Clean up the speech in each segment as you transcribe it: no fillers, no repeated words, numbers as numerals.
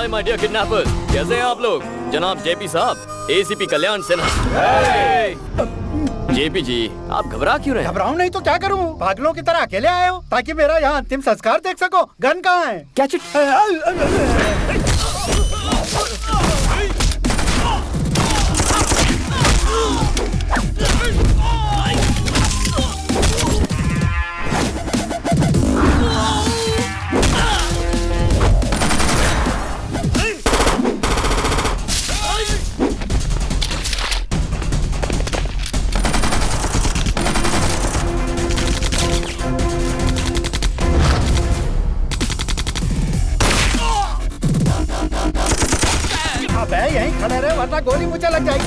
Hi my dear kidnappers, कैसे हैं आप लोग? जनाब जेपी साहब, एसीपी कल्याण सिन्हा। जेपी जी, आप घबरा क्यों रहे हैं? घबराऊं नहीं तो क्या करूं? पागलों की तरह अकेले आए हो ताकि मेरा यहाँ अंतिम संस्कार देख सको। गन कहाँ है? Catch it. अबे यहीं खड़े रहे वरना गोली मुझे लग जाएगी।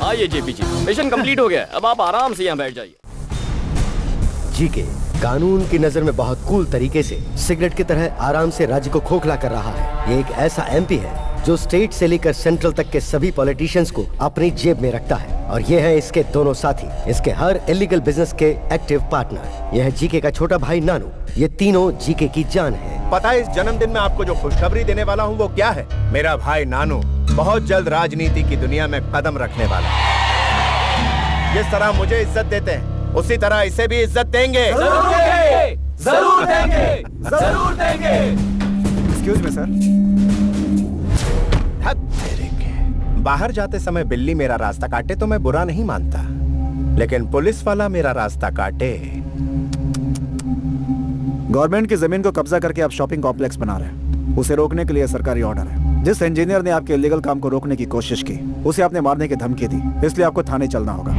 आइए जेपी जी, मिशन कंप्लीट हो गया। अब आप आराम से यहाँ बैठ जाइए। जीके कानून की नजर में बहुत कूल तरीके से सिगरेट की तरह आराम से राज्य को खोखला कर रहा है। ये एक ऐसा एमपी है जो स्टेट से लेकर सेंट्रल तक के सभी पॉलिटिशियंस को अपनी जेब में रखता है, और ये है इसके दोनों साथी, इसके हर इलीगल बिजनेस के एक्टिव पार्टनर। यह है जीके का छोटा भाई नानू। ये तीनों जीके की जान है। पता है इस जन्मदिन में आपको जो खुशखबरी देने वाला हूँ वो क्या है? मेरा भाई नानू बहुत जल्द राजनीति की दुनिया में कदम रखने वाला है। जिस तरह मुझे इज्जत देते हैं उसी तरह इसे भी इज्जत देंगे। जरूर देंगे, जरूर देंगे, जरूर देंगे। Excuse me sir. बाहर जाते समय बिल्ली मेरा रास्ता काटे तो मैं बुरा नहीं मानता, लेकिन पुलिस वाला मेरा रास्ता काटे। गवर्नमेंट की जमीन को कब्जा करके आप शॉपिंग कॉम्प्लेक्स बना रहे हैं, उसे रोकने के लिए सरकारी ऑर्डर है। जिस इंजीनियर ने आपके इलीगल काम को रोकने की कोशिश की उसे आपने मारने की धमकी दी, इसलिए आपको थाने चलना होगा।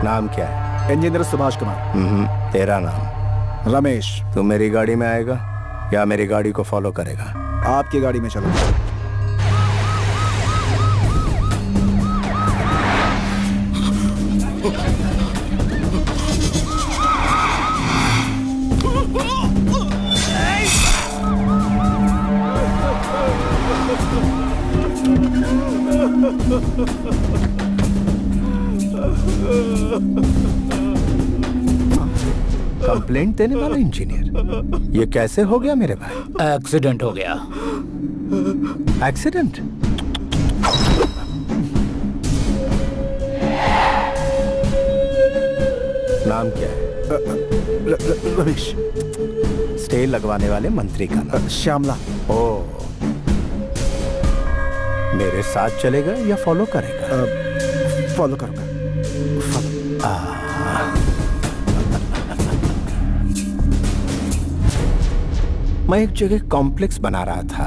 नाम क्या है? इंजीनियर सुभाष कुमार। तेरा नाम? रमेश। तू मेरी गाड़ी में आएगा या मेरी गाड़ी को फॉलो करेगा? आपकी गाड़ी में चलूंगा। कंप्लेंट देने वाला इंजीनियर, ये कैसे हो गया मेरे भाई? एक्सीडेंट हो गया। एक्सीडेंट? नाम क्या है? रमेश। स्टे लगवाने वाले मंत्री का नाम? श्यामला। ओ, मेरे साथ चलेगा या फॉलो करेगा? फॉलो करूंगा। मैं एक जगह कॉम्प्लेक्स बना रहा था,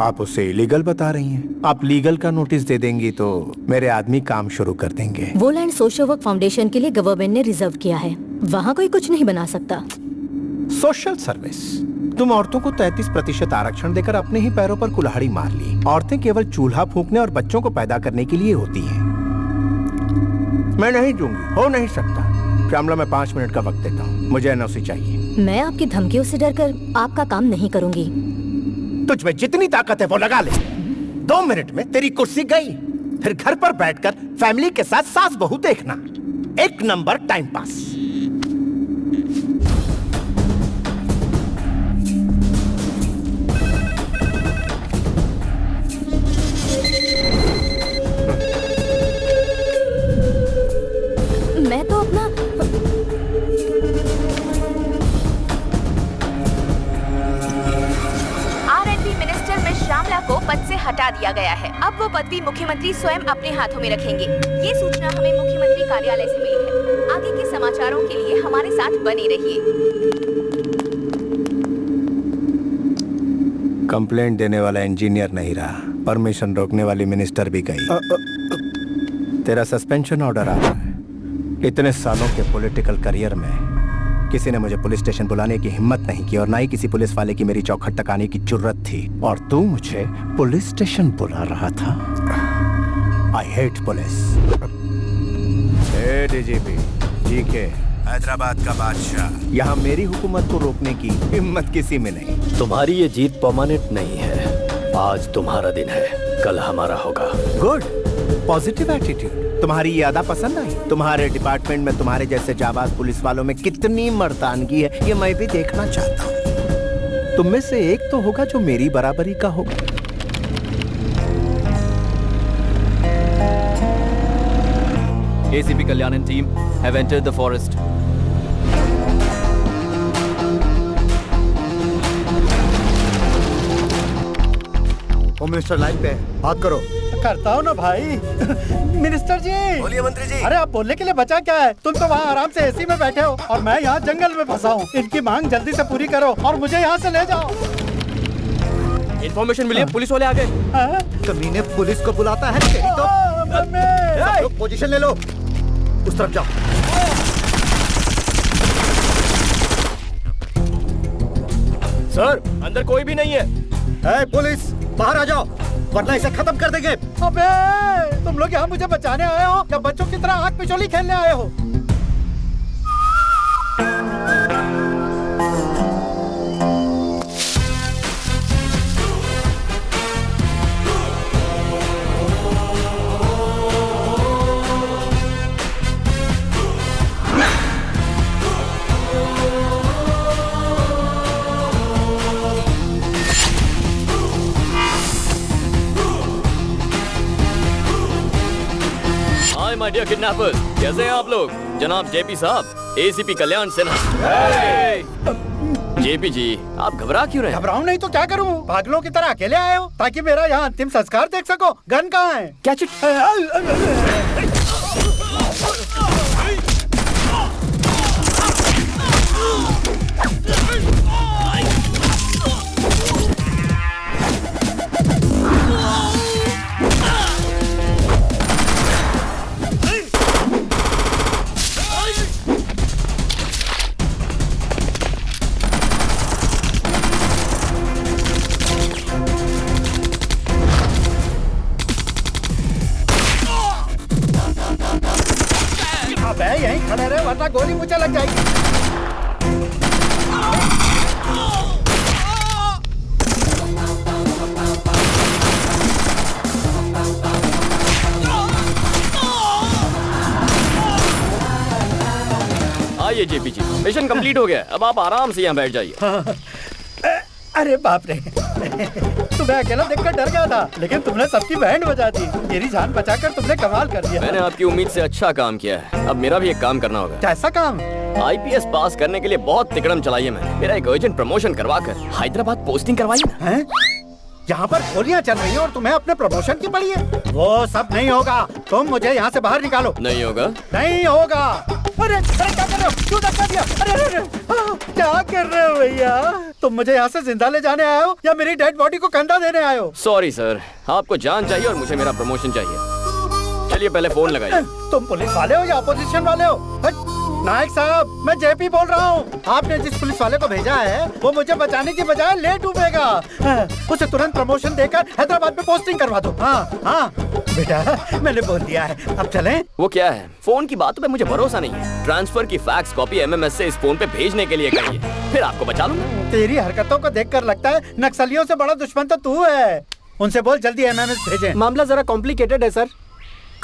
आप उसे इलीगल बता रही हैं। आप लीगल का नोटिस दे देंगी तो मेरे आदमी काम शुरू कर देंगे। वो लैंड सोशल वर्क फाउंडेशन के लिए गवर्नमेंट ने रिजर्व किया है, वहाँ कोई कुछ नहीं बना सकता। Social service? तुम औरतों को 33% आरक्षण देकर अपने ही पैरों पर कुल्हाड़ी मार ली। औरतें केवल चूल्हा फूंकने और बच्चों को पैदा करने के लिए होती हैं। मैं नहीं दूंगी, हो नहीं सकता। श्यामला, मैं 5 मिनट का वक्त देता हूँ, मुझे एनओसी चाहिए। मैं आपकी धमकियों से डरकर आपका काम नहीं करूंगी। तुझ में जितनी ताकत है वो लगा ले। 2 मिनट में तेरी कुर्सी गई, फिर घर पर बैठकर फैमिली के साथ सास बहू देखना, 1 नंबर टाइम पास। मैं तो अपना R&D मिनिस्टर में श्यामला को पद से हटा दिया गया है। अब वो पदवी मुख्यमंत्री स्वयं अपने हाथों में रखेंगे। ये सूचना हमें मुख्यमंत्री कार्यालय से मिली है। आगे के समाचारों के लिए हमारे साथ बने रहिए। कंप्लेंट देने वाला इंजीनियर नहीं रहा, परमिशन रोकने वाली मिनिस्टर भी गई। तेरा सस्पेंशन ऑर्डर आ रहा है। इतने सालों के पॉलिटिकल करियर में किसी ने मुझे पुलिस स्टेशन बुलाने की हिम्मत नहीं की और ना ही किसी पुलिस वाले की मेरी चौखट तक आने की जुर्रत थी, और तू मुझे पुलिस स्टेशन बुला रहा था। I hate police. DGP GK, Hyderabad का बादशाह, यहाँ मेरी हुकूमत को रोकने की हिम्मत किसी में नहीं। तुम्हारी ये जीत परमानेंट नहीं है। आज तुम्हारा दिन है, कल हमारा होगा। Good, positive attitude. तुम्हारी ये अदा पसंद आई? तुम्हारे डिपार्टमेंट में तुम्हारे जैसे जाबाज पुलिस वालों में कितनी मर्दानगी है, ये मैं भी देखना चाहता हूँ। तुम में से एक तो होगा जो मेरी बराबरी का होगा। ACP Kalyan and team have entered the forest. Home minister line पे है, बात करो। करता हूँ ना भाई। मिनिस्टर जी। बोलिए मंत्री जी। अरे आप बोलने के लिए बचा क्या है? तुम तो वहाँ आराम से एसी में बैठे हो और मैं यहाँ जंगल में फंसा हूँ। इनकी मांग जल्दी से पूरी करो और मुझे यहाँ से ले जाओ। इन्फॉर्मेशन मिली है, पुलिस वाले आ गए। कमीने पुलिस को बुलाता है तेरी तो। सब लोग पोजीशन ले लो, उस तरफ जाओ। सर, अंदर कोई भी नहीं है। ए, पुलिस बाहर आ जाओ वरना इसे खत्म कर देंगे। अबे तुम लोग यहाँ मुझे बचाने आए हो या बच्चों की तरह आग पिछोली खेलने आए हो? माय डियर किडनैपर्स, कैसे हैं आप लोग? जनाब जेपी साहब, एसीपी कल्याण सिन्हा। जेपी जी, आप घबरा क्यों रहे हैं? घबराऊं नहीं तो क्या करूं? पागलों की तरह अकेले आए हो ताकि मेरा यहाँ अंतिम संस्कार देख सको। गन कहाँ है? क्या चिट? अबे यहीं खड़े रहे वरना गोली मुझे लग जाएगी। आइए जेपी जी, मिशन कंप्लीट हो गया। अब आप आराम से यहाँ बैठ जाइए। अरे बाप रे। तुम्हें अकेला देखकर डर गया था, लेकिन तुमने सबकी बैंड बजा दी। मेरी जान बचाकर तुमने कमाल कर दिया। मैंने आपकी उम्मीद से अच्छा काम किया है। अब मेरा भी एक काम करना होगा। कैसा काम? IPS पास करने के लिए बहुत तिकड़म चलाई है मैंने। मेरा एक अर्जेंट प्रमोशन करवाकर हैदराबाद पोस्टिंग करवाई ना। हैं? यहाँ पर गोलियाँ चल रही हैं और तुम्हें अपने प्रमोशन की पड़ी है। वो सब नहीं होगा, तुम मुझे यहाँ से बाहर निकालो। नहीं होगा? नहीं होगा। अरे अरे क्या कर रहे हो? क्यों धक्का दिया? अरे अरे अरे क्या कर रहे हो भैया? तुम मुझे यहाँ से जिंदा ले जाने आए हो या मेरी डेड बॉडी को कंधा देने आए हो? सॉरी सर, आपको जान चाहिए और मुझे मेरा प्रमोशन चाहिए। चलिए पहले फोन लगाइए। तुम पुलिस वाले हो या अपोजिशन वाले हो? नायक साहब, मैं जेपी बोल रहा हूँ। आपने जिस पुलिस वाले को भेजा है वो मुझे बचाने की बजाय ले डूबेगा। उसे तुरंत प्रमोशन देकर हैदराबाद में पोस्टिंग करवा दो। हाँ हाँ बेटा, मैंने बोल दिया है, अब चलें? वो क्या है, फोन की बातों पे मुझे भरोसा नहीं है। ट्रांसफर की फैक्स कॉपी MMS से इस फोन पे भेजने के लिए कहिए, फिर आपको बचा लूंगा। तेरी हरकतों को देखकर लगता है नक्सलियों से बड़ा दुश्मन तो तू है। उनसे बोल जल्दी MMS भेजें। मामला जरा कॉम्प्लिकेटेड है सर।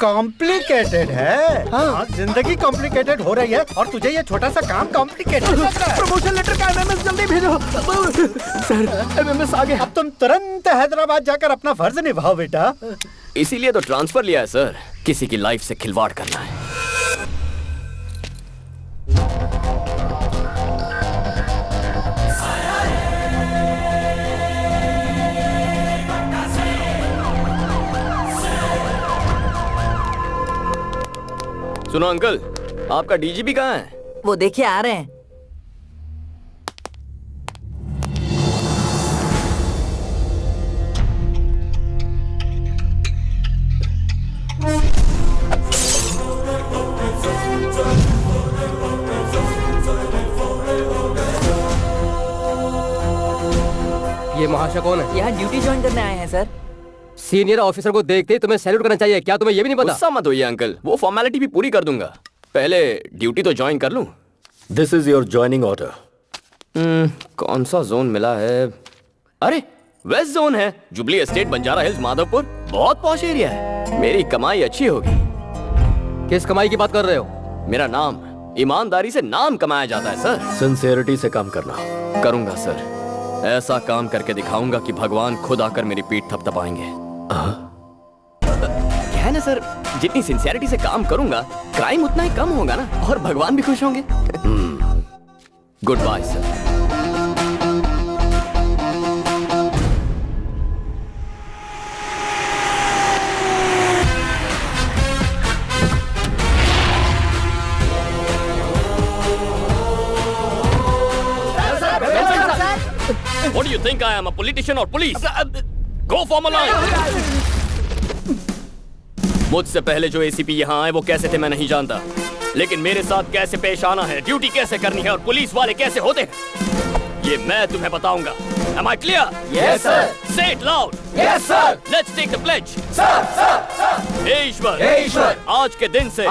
कॉम्प्लिकेटेड है? हाँ, जिंदगी कॉम्प्लिकेटेड हो रही है और तुझे ये छोटा सा काम कॉम्प्लिकेटेड लग रहा है। प्रमोशन लेटर का MMS जल्दी भेजो। सर, MMS आ गया। अब तुम तुरंत हैदराबाद जाकर अपना फर्ज निभाओ बेटा। इसीलिए तो ट्रांसफर लिया है सर, किसी की लाइफ से खिलवाड़ करना है। सुनो अंकल, आपका DGP कहाँ है? वो देखिए आ रहे हैं। ये महाशय कौन है? यहाँ ड्यूटी ज्वाइन करने आए हैं सर। सीनियर ऑफिसर को देखते ही तुम्हें सैल्यूट करना चाहिए। क्या तुम्हें ये भी नहीं पता? गुस्सा मत होइए अंकल, वो फॉर्मेलिटी भी पूरी कर दूंगा। पहले ड्यूटी तो ज्वाइन कर लूं। This is your joining order. कौन सा जोन मिला है? अरे वेस्ट जोन है, Jubilee Estate, Banjara Hills, Madhavpur. बहुत पॉश एरिया है, मेरी कमाई अच्छी होगी। किस कमाई की बात कर रहे हो? मेरा नाम, ईमानदारी से नाम कमाया जाता है सर। सिंसियरिटी से काम करना। करूंगा सर, ऐसा काम करके दिखाऊंगा कि भगवान खुद आकर मेरी पीठ थपथपाएंगे। क्या है ना सर, जितनी सिंसियरिटी से काम करूंगा क्राइम उतना ही कम होगा ना, और भगवान भी खुश होंगे। Good bye sir. What do you think I am, a politician or police? Go form a line. मुझसे पहले जो एसीपी यहाँ आए वो कैसे थे मैं नहीं जानता, लेकिन मेरे साथ कैसे पेश आना है, ड्यूटी कैसे करनी है और पुलिस वाले कैसे होते हैं, ये मैं तुम्हें बताऊंगा। Am I clear? Yes, sir. Say it loud. Yes, sir. Let's take the pledge. Sir, sir. हे ईश्वर, आज के दिन से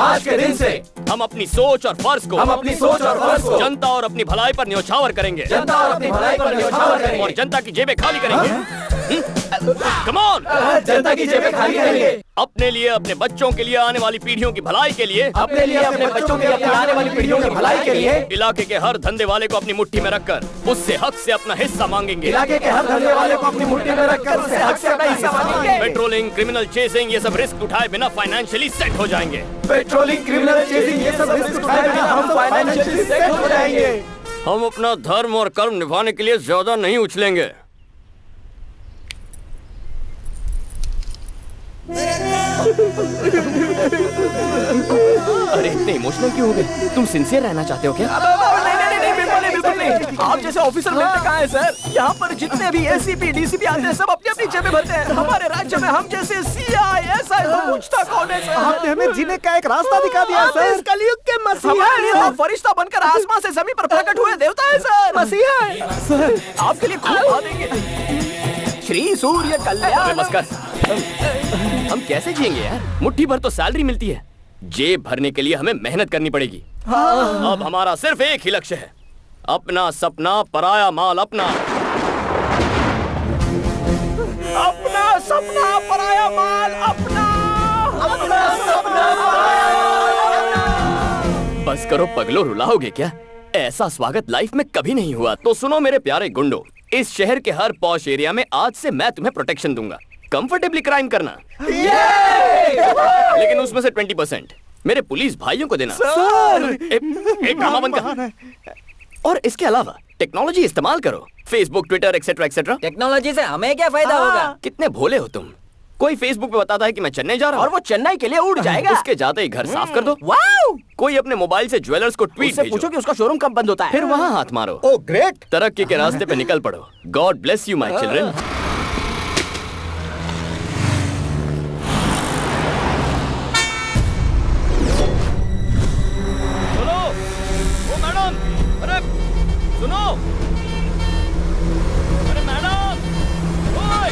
हम अपनी सोच और फर्ज को जनता और अपनी भलाई पर न्योछावर करेंगे, और जनता की जेबें खाली करेंगे। Come on! जनता की जेबें खाली करेंगे। अपने लिए, अपने बच्चों के लिए, आने वाली पीढ़ियों की भलाई के लिए, अपने लिए, अपने बच्चों के लिए, आने वाली पीढ़ियों की भलाई के लिए, इलाके के हर धंधे वाले को अपनी मुट्ठी में रखकर उससे हक से अपना हिस्सा मांगेंगे। इलाके के हर धंधे वाले को अपनी मुट्ठी में रखकर उससे हक से अपना हिस्सा मांगेंगे। पेट्रोलिंग, क्रिमिनल चेसिंग, ये सब रिस्क उठाए बिना फाइनेंशियली सेट हो जाएंगे। पेट्रोलिंग, क्रिमिनल चेसिंग, ये सब रिस्क उठाए बिना हम फाइनेंशियली सेट हो जाएंगे। हम अपना धर्म और कर्म निभाने के लिए ज्यादा नहीं उछलेंगे। अरे इतने इमोशनल क्यों हो गए? तुम सिंसियर रहना चाहते हो क्या? नहीं, बिल्कुल नहीं। आप जैसे ऑफिसर मिलते कहाँ हैं सर? यहाँ पर जितने भी एसीपी, डीसीपी आते हैं सब अपनी अपनी जेबें भरते हैं। हमारे राज्य में हम जैसे सीआई, एसआई को पूछता कौन है सर? आपने हमें जीने का एक रास्ता दिखा दिया सर। कलयुग के मसीहा आप फरिश्ता बनकर आसमान से जमीन पर प्रकट हुए देवता है सर। मसीहा है सर, आपके लिए खूब खा देंगे। श्री सूर्य कल्याण। नमस्कार। हम कैसे जिएंगे यार? मुट्ठी भर तो सैलरी मिलती है, जेब भरने के लिए हमें मेहनत करनी पड़ेगी। अब हमारा सिर्फ एक ही लक्ष्य है, अपना सपना पराया माल अपना। अपना सपना पराया माल अपना। अपना सपना बस करो पगलो, रुलाओगे क्या? ऐसा स्वागत लाइफ में कभी नहीं हुआ। तो सुनो मेरे प्यारे गुंडो, इस शहर के हर पॉश एरिया में आज से मैं तुम्हें प्रोटेक्शन दूंगा। कंफर्टेबली क्राइम करना, लेकिन उसमें से 20% मेरे पुलिस भाइयों को देना। सर एक ड्रामा बंद कर। और इसके अलावा टेक्नोलॉजी इस्तेमाल करो, Facebook, Twitter, etcetera etcetera. Technology से हमें क्या फायदा होगा? कितने भोले हो तुम। कोई फेसबुक पे बताता है कि मैं चेन्नई जा रहा हूँ और वो चेन्नई के लिए उड़ जाएगा। उसके जाते ही घर साफ कर दो। वाओ! कोई अपने मोबाइल से ज्वेलर्स को ट्वीट उससे भेजो, पूछो कि उसका शोरूम कब बंद होता है। फिर वहाँ हाथ मारो। Oh great. तरक्की के रास्ते पे निकल पड़ो। God bless you my children. सुनो, ओ मैडम, अरे सुनो, अरे मैडम, ओए,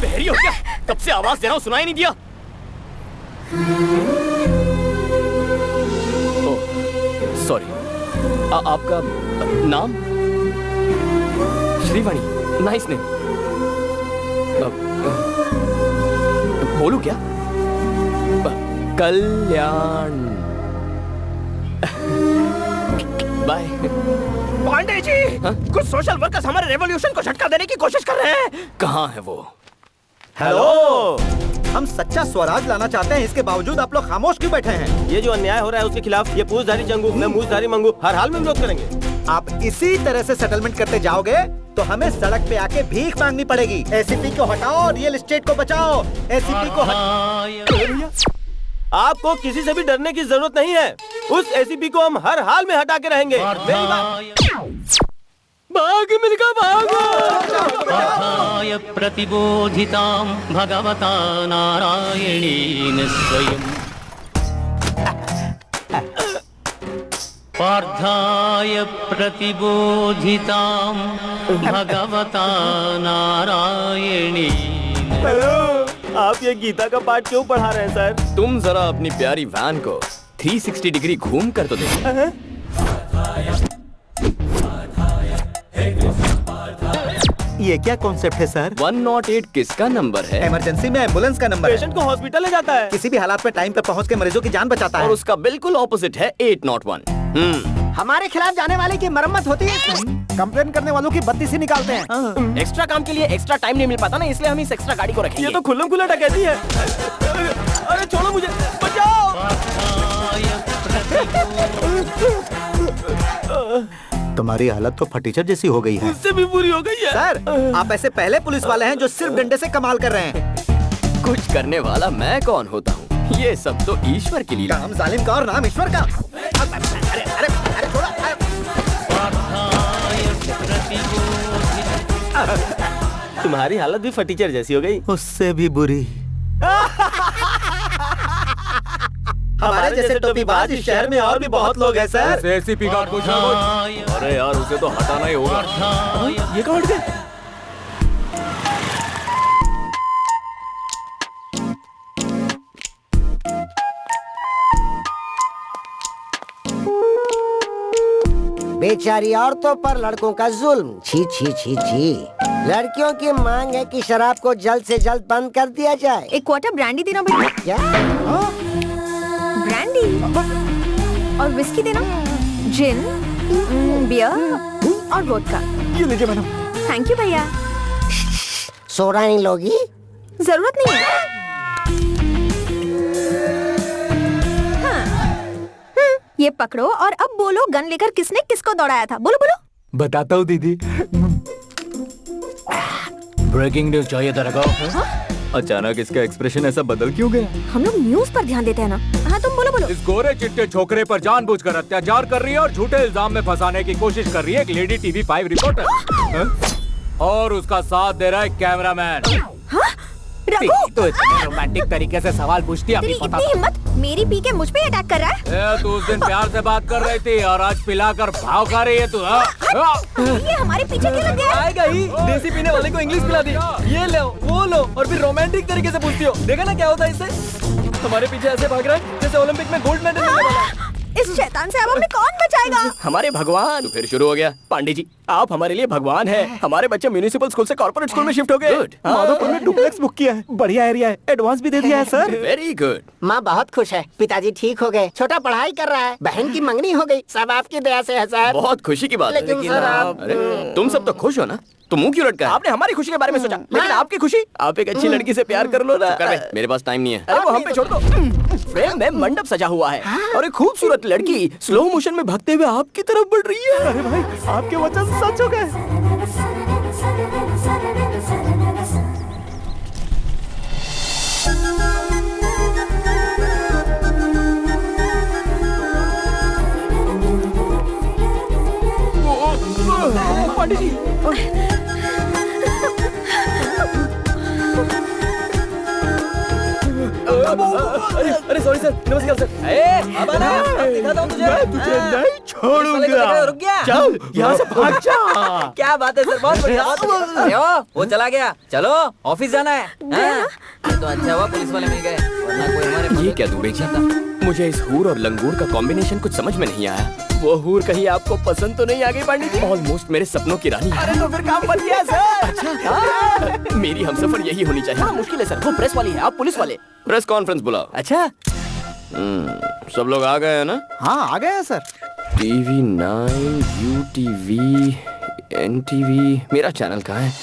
बहरी हो क्या? कब से आवाज दे रहा हूँ, सुनाई नहीं दिया? Oh sorry. आपका नाम? Srivani, nice name. बोलू क्या? कल्याण। बाय। पांडे जी, कुछ सोशल वर्कर्स हमारे रेवोल्यूशन को झटका देने की कोशिश कर रहे हैं। कहाँ है वो? हेलो, हम सच्चा स्वराज लाना चाहते हैं, इसके बावजूद आप लोग खामोश क्यों बैठे हैं? ये जो अन्याय हो रहा है उसके खिलाफ ये पूछधारी जंगू, मैं मूछधारी मंगू हर हाल में विरोध करेंगे। आप इसी तरह से सेटलमेंट करते जाओगे तो हमें सड़क पे आके भीख मांगनी पड़ेगी। एसीपी को हटाओ, रियल एस्टेट को बचाओ। एसीपी को आपको किसी से भी डरने की जरूरत नहीं है। उस एसीपी को हम हर हाल में हटा के रहेंगे। भाग मिलकर भागो। प्रतिबोधितां भगवता नारायणेन स्वयं पार्थाय प्रतिबोधितां भगवता नारायणेन। हेलो, आप ये गीता का पाठ क्यों पढ़ा रहे हैं सर? तुम जरा अपनी प्यारी वैन को 360 डिग्री घूम कर तो देखो। ये क्या कॉन्सेप्ट है सर? 108 किसका नंबर है? इमरजेंसी में एम्बुलेंस का नंबर पेशेंट को हॉस्पिटल ले जाता है। किसी भी हालात में टाइम पे पहुंच के मरीजों की जान बचाता है। और उसका बिल्कुल ऑपोजिट है 801। हमारे खिलाफ जाने वाले की मरम्मत होती है। कंप्लेन करने वालों की बत्ती से निकालते हैं। एक्स्ट्रा काम के लिए एक्स्ट्रा टाइम नहीं मिल पाता ना, इसलिए हम इस एक्स्ट्रा गाड़ी को रखेंगे। ये तो खुल्लम खुल्ला डकैती है। अरे छोड़ो मुझे, बचाओ। तुम्हारी हालत तो फटीचर जैसी हो गई है। उससे भी बुरी हो गई है। सर, आप ऐसे पहले पुलिस वाले हैं जो सिर्फ डंडे से कमाल कर रहे हैं। कुछ करने वाला मैं कौन होता हूँ? ये सब तो ईश्वर की लीला। काम जालिम का और नाम ईश्वर का। अरे अरे अरे थोड़ा। तुम्हारी हालत भी फटीचर जैसी हो गई। उससे भी बुरी। हमारे जैसे टोपीबाज इस शहर में और भी बहुत लोग हैं सर। एसीपी गार्ड को अरे यार, उसे तो हटाना ही होगा। ये कौन गए? बेचारी औरतों पर लड़कों का जुल्म। छी छी छी छी। लड़कियों की मांग है कि शराब को जल्द से जल्द बंद कर दिया जाए। एक क्वार्टर ब्रांडी देना भैया। क्या? ब्रांडी और विस्की देना, जिन, बियर और वोडका। ये लीजिए मैडम। थैंक यू भैया। सोडा नहीं लोगी? जरूरत नहीं है। ये पकड़ो और अब बोलो, गन लेकर किसने किसको दौड़ाया था? बोलो बोलो। बताता हूँ दीदी। ब्रेकिंग न्यूज चाहिए था रखो। अचानक इसका एक्सप्रेशन ऐसा बदल क्यों गया? हम लोग न्यूज पर ध्यान देते हैं ना। हाँ तुम बोलो बोलो। इस गोरे चिट्टे छोकरे पर जानबूझकर अत्याचार कर रही है और झूठे इल्जाम में फंसाने की कोशिश कर रही है एक लेडी टीवी 5 रिपोर्टर। और उसका साथ दे रहा है कैमरामैन। तो इतने रोमांटिक तरीके से सवाल पूछती है, तेरी इतनी हिम्मत, मेरी पी के मुझ पे अटैक कर रहा है? तू उस दिन प्यार से बात कर रही थी और आज पिलाकर भाव खा रही है तू। ये हमारे पीछे क्यों लग गया? आएगा ही। देसी पीने वाले को इंग्लिश पिला दी, ये लो वो लो, और फिर रोमांटिक तरीके से पूछती हो। देखा ना क्या होता है इससे? हमारे पीछे ऐसे भाग रहा है जैसे ओलंपिक में गोल्ड मेडल मिलने वाला है। इस शैतान से अब हमें कौन बचाएगा? हमारे भगवान। तो फिर शुरू हो गया। पांडे जी, आप हमारे लिए भगवान हैं। हमारे बच्चे म्युनिसिपल स्कूल से कॉर्पोरेट स्कूल में शिफ्ट हो गए। माधोपुर में डुप्लेक्स बुक किया है, बढ़िया एरिया है, एडवांस भी दे दिया है सर। Very good. माँ बहुत खुश है, पिताजी ठीक हो गए, छोटा पढ़ाई कर रहा है, बहन की मंगनी हो गई, सब आपकी दया से है सर। बहुत खुशी की बात है। लेकिन सर आप अरे तुम सब तो खुश हो ना, तो मुंह क्यों लटका है? आपने हमारी खुशी के बारे में सोचा, लेकिन आपकी खुशी? आप एक अच्छी लड़की से प्यार कर लो ना। मेरे पास टाइम नहीं है। अरे वो हम पे छोड़ दो। फ्रेम में मंडप सजा हुआ है और एक खूबसूरत लड़की स्लो मोशन में भागते हुए आपकी तरफ बढ़ रही है। अरे भाई, आपके वचन सच हो गए। पांडे जी, अरे सॉरी सर, नमस्कार सर। अब आना, अब दिखाता हूँ तुझे। मैं तुझे नहीं छोड़ूंगा। रुक गया। चल यहाँ से भाग जा। क्या बात है सर, बहुत बढ़िया। अरे वो चला गया। चलो ऑफिस जाना है। तो अच्छा हुआ पुलिस वाले मिल गए, वरना कोई हमारे। ये क्या दूबे जी? मुझे इस हूर और लंगूर का कॉम्बिनेशन कुछ समझ में नहीं आया। वो हूर कहीं आपको पसंद तो नहीं आ गई पांडे जी? ऑलमोस्ट मेरे सपनों की रानी। अरे तो फिर काम बन गया सर। मेरी हमसफर यही होनी चाहिए। थोड़ा मुश्किल है सर, वो प्रेस वाली है, आप पुलिस वाले। प्रेस कॉन्फ्रेंस बुलाओ। अच्छा, सब लोग आ गए हैं ना? हाँ आ गए हैं सर। TV 9, UTV, NTV, मेरा चैनल कहाँ है?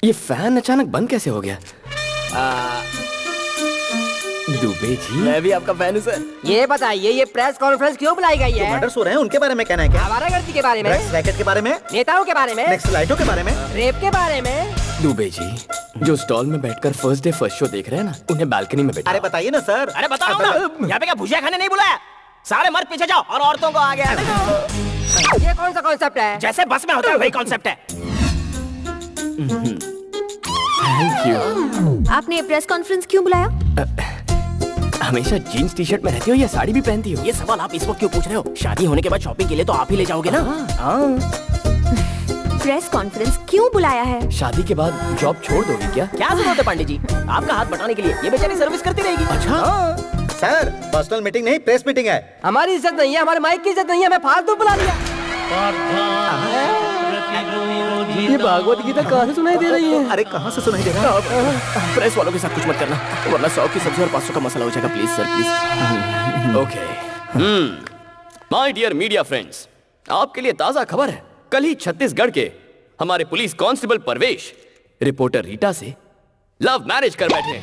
ये फैन अचानक बंद कैसे हो गया? दुबे जी, मैं भी आपका फैन हूँ सर। ये बताइए, ये प्रेस कॉन्फ्रेंस क्यों बुलाई गई है? मर्डर्स हो रहे हैं, उनके बारे में कहना है क्या? आवारागर्दी के बारे में, रैकेट के बारे में, नेताओं के बारे में, नक्सलाइटों के बारे में, रेप के बारे में। दुबे जी, जो स्टॉल में बैठकर फर्स्ट डे फर्स्ट शो देख रहे हैं ना, उन्हें बालकनी में बैठा। अरे बताइए ना सर। अरे बताओ ना, यहाँ पे क्या भुजिया खाने नहीं बुलाया? सारे मर्द पीछे जाओ और औरतों को आगे आने दो। ये कौन सा कॉन्सेप्ट है? जैसे बस में होता है वही कॉन्सेप्ट है। Thank you. आपने प्रेस कॉन्फ्रेंस क्यों बुलाया? हमेशा जीन्स टी शर्ट में रहती हो या साड़ी भी पहनती हो? ये सवाल आप इस वक्त क्यों पूछ रहे हो? शादी होने के बाद शॉपिंग के लिए तो आप ही ले जाओगे ना। प्रेस कॉन्फ्रेंस क्यों बुलाया है? शादी के बाद जॉब छोड़ दोगी क्या? क्या जरूरत है पांडे जी आपका हाथ बटाने के लिए? ये बेचारी सर्विस करती रहेगी। अच्छा सर, पर्सनल मीटिंग नहीं, प्रेस मीटिंग है। हमारी इज्जत नहीं है, हमारे माइक की इज्जत नहीं है, हमें फालतू बुला लिया। ये भागवत गीता कहाँ से सुनाई दे रही है? अरे कहाँ से सुनाई दे रहा है? प्रेस वालों के साथ कुछ मत करना, वरना 100 की सब्जी और 500 का मसाला हो जाएगा। Please sir please. Okay my dear media friends, आपके लिए ताजा खबर है। कल ही छत्तीसगढ़ के हमारे पुलिस कांस्टेबल परवेश रिपोर्टर रीटा से लव मैरिज कर बैठे हैं।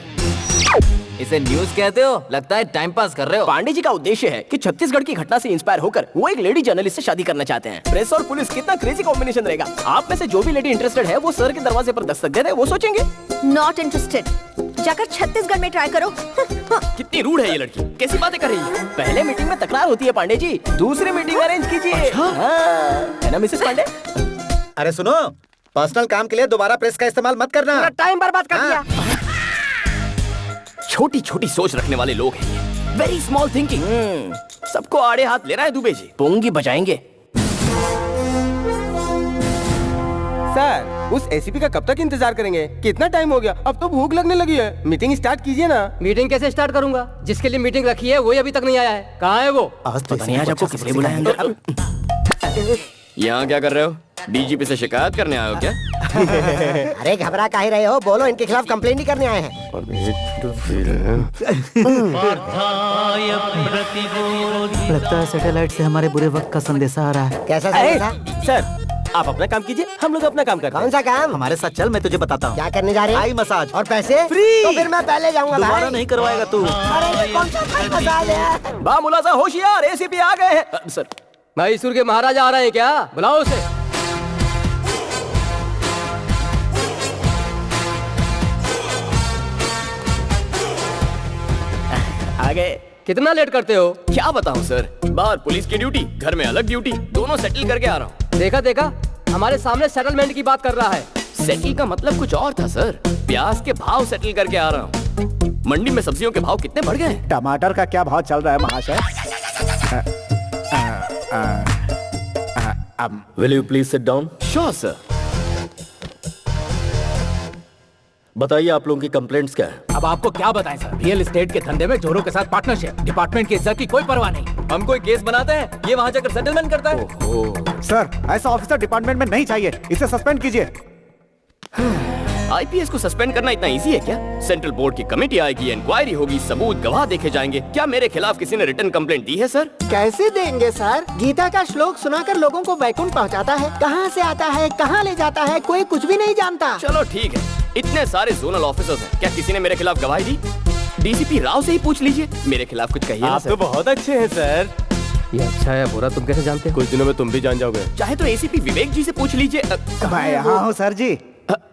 इसे न्यूज कहते हो? लगता है टाइम पास कर रहे हो। पांडे जी का उद्देश्य है कि छत्तीसगढ़ की घटना से इंस्पायर होकर वो एक लेडी जर्नलिस्ट से शादी करना चाहते हैं। प्रेस और पुलिस कितना क्रेजी कॉम्बिनेशन रहेगा। आप में से जो भी लेडी इंटरेस्टेड है वो सर के दरवाजे पर दस्तक दे दे, वो सोचेंगे। नॉट इंटरेस्टेड, जाकर छत्तीसगढ़ में ट्राई करो। कितनी रूड है ये लड़की, कैसी बातें कर रही है? पहले मीटिंग में तकरार होती है पांडे जी, दूसरी मीटिंग अरेंज कीजिए। है ना मिसेस पांडे? अरे सुनो, पर्सनल काम के लिए दोबारा प्रेस का इस्तेमाल मत करना। टाइम बर्बाद कर दिया। छोटी छोटी सोच रखने वाले लोग हैं ये, वेरी स्मॉल थिंकिंग। सबको आड़े हाथ ले रहा है दुबे जी। पोंगी बजाएंगे। सर, उस एसीपी का कब तक इंतजार करेंगे? कितना टाइम हो गया, अब तो भूख लगने लगी है। मीटिंग स्टार्ट कीजिए ना। मीटिंग कैसे स्टार्ट करूंगा? जिसके लिए मीटिंग रखी है वो अभी तक नहीं आया है। कहाँ है वो? आज पता नहीं आज आपको किसने बुलाया अंदर। यहाँ क्या कर रहे हो? डीजीपी से शिकायत करने आए हो क्या? अरे घबरा काहे रहे हो? बोलो, इनके खिलाफ कंप्लेंट ही करने आए हैं। लगता है सैटेलाइट से हमारे बुरे वक्त का संदेशा आ रहा है। कैसा संदेशा? सर आप अपना काम कीजिए, हम लोग अपना काम करते हैं। कौन सा काम? हमारे साथ चल, मैं तुझे बताता हूँ। क्या करने जा रहे हैं? आई मसाज और पैसे फ्री। तो फिर मैं पहले जाऊंगा। दोबारा नहीं करवाएगा तू। अरे कौन सा थाई मसाज है? बा मुलाजा होशियार, एसीपी आ गए हैं। सर मैसूर के महाराजा आ रहे हैं क्या? बुलाओ उसे। आ गए। कितना लेट करते हो? क्या बताऊं सर, बाहर पुलिस की ड्यूटी, घर में अलग ड्यूटी, दोनों सेटल करके आ रहा हूँ। देखा हमारे सामने सेटलमेंट की बात कर रहा है। सेटल का मतलब कुछ और था सर, प्याज के भाव सेटल करके आ रहा हूँ। मंडी में सब्जियों के भाव कितने बढ़ गए? टमाटर का क्या भाव चल रहा है महाशय? Will you please sit down? Sure sir. बताइए आप लोगों की कंप्लेंट्स क्या है? अब आपको क्या बताएं सर, रियल एस्टेट के धंधे में जोरों के साथ पार्टनरशिप, डिपार्टमेंट की इज्जत की कोई परवाह नहीं। हम कोई केस बनाते हैं, ये वहाँ जाकर सेटलमेंट करता है। सर, ऐसा ऑफिसर डिपार्टमेंट में नहीं चाहिए, इसे सस्पेंड कीजिए। आईपीएस को सस्पेंड करना इतना इजी है क्या? सेंट्रल बोर्ड की कमेटी आएगी, इंक्वायरी होगी, सबूत गवाह देखे जाएंगे। क्या मेरे खिलाफ किसी ने रिटन कंप्लेंट दी है सर? कैसे देंगे सर? गीता का श्लोक सुनाकर लोगों को वैकुंठ पहुंचाता है, कहां से आता है कहां ले जाता है कोई कुछ भी नहीं जानता। चलो ठीक है, इतने सारे जोनल ऑफिसर्स हैं, क्या किसी ने मेरे खिलाफ गवाही दी? डीसीपी राव से ही पूछ लीजिए, मेरे खिलाफ कुछ कहिए। आप तो बहुत अच्छे हैं सर। ये अच्छा है बुरा तुम कैसे जानते? कुछ दिनों में तुम भी जान जाओगे। चाहे तो एसीपी विवेक जी से पूछ लीजिए। मैं यहाँ हूँ सर जी।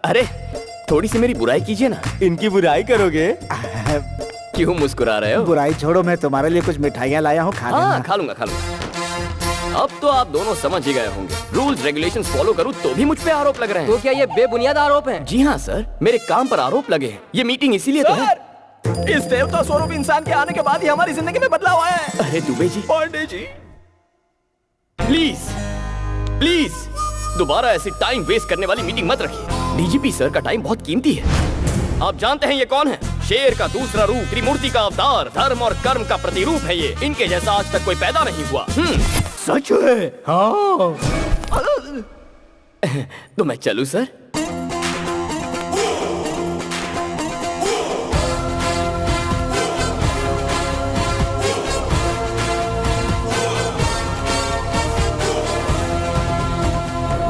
अरे थोड़ी सी मेरी बुराई कीजिए ना। इनकी बुराई करोगे? क्यों मुस्कुरा रहे हो? बुराई छोड़ो, मैं तुम्हारे लिए कुछ मिठाइयाँ लाया हूँ, खा लेना। हाँ खा लूंगा। अब तो आप दोनों समझ ही गए होंगे, रूल्स रेगुलेशंस फॉलो करूँ तो भी मुझ पे आरोप लग रहे हैं। तो क्या ये बेबुनियाद आरोप हैं? जी हाँ सर, मेरे काम पर आरोप लगे हैं। ये मीटिंग इसीलिए तो है। इस देवता स्वरूप इंसान के आने के बाद ही हमारी जिंदगी में बदलाव आया है। अरे दुबे जी, पांडे जी, प्लीज दोबारा ऐसी टाइम वेस्ट करने वाली मीटिंग मत रखिए। डीजीपी सर का टाइम बहुत कीमती है। आप जानते हैं ये कौन है? शेर का दूसरा रूप, त्रिमूर्ति का अवतार, धर्म और कर्म का प्रतिरूप है ये। इनके जैसा आज तक कोई पैदा नहीं हुआ। सच है? हाँ। तो मैं चलूं सर?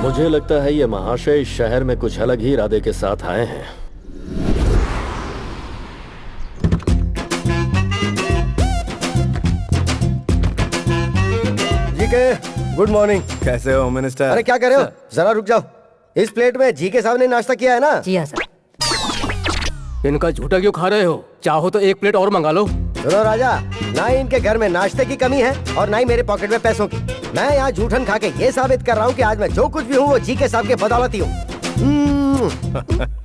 मुझे लगता है ये महाशय इस शहर में कुछ अलग ही इरादे के साथ आए हैं। जी के गुड मॉर्निंग। कैसे हो मिनिस्टर? अरे क्या कर रहे हो? जरा रुक जाओ। इस प्लेट में जी के साहब ने नाश्ता किया है ना? जी हाँ सर। इनका झूठा क्यों खा रहे हो? चाहो तो एक प्लेट और मंगा लो। सुनो राजा, ना ही इनके घर में नाश्ते की कमी है और ना ही मेरे पॉकेट में पैसों की। मैं यहाँ जूठन खा के ये साबित कर रहा हूँ कि आज मैं जो कुछ भी हूँ वो जी के साहब के बदौलत ही हूँ।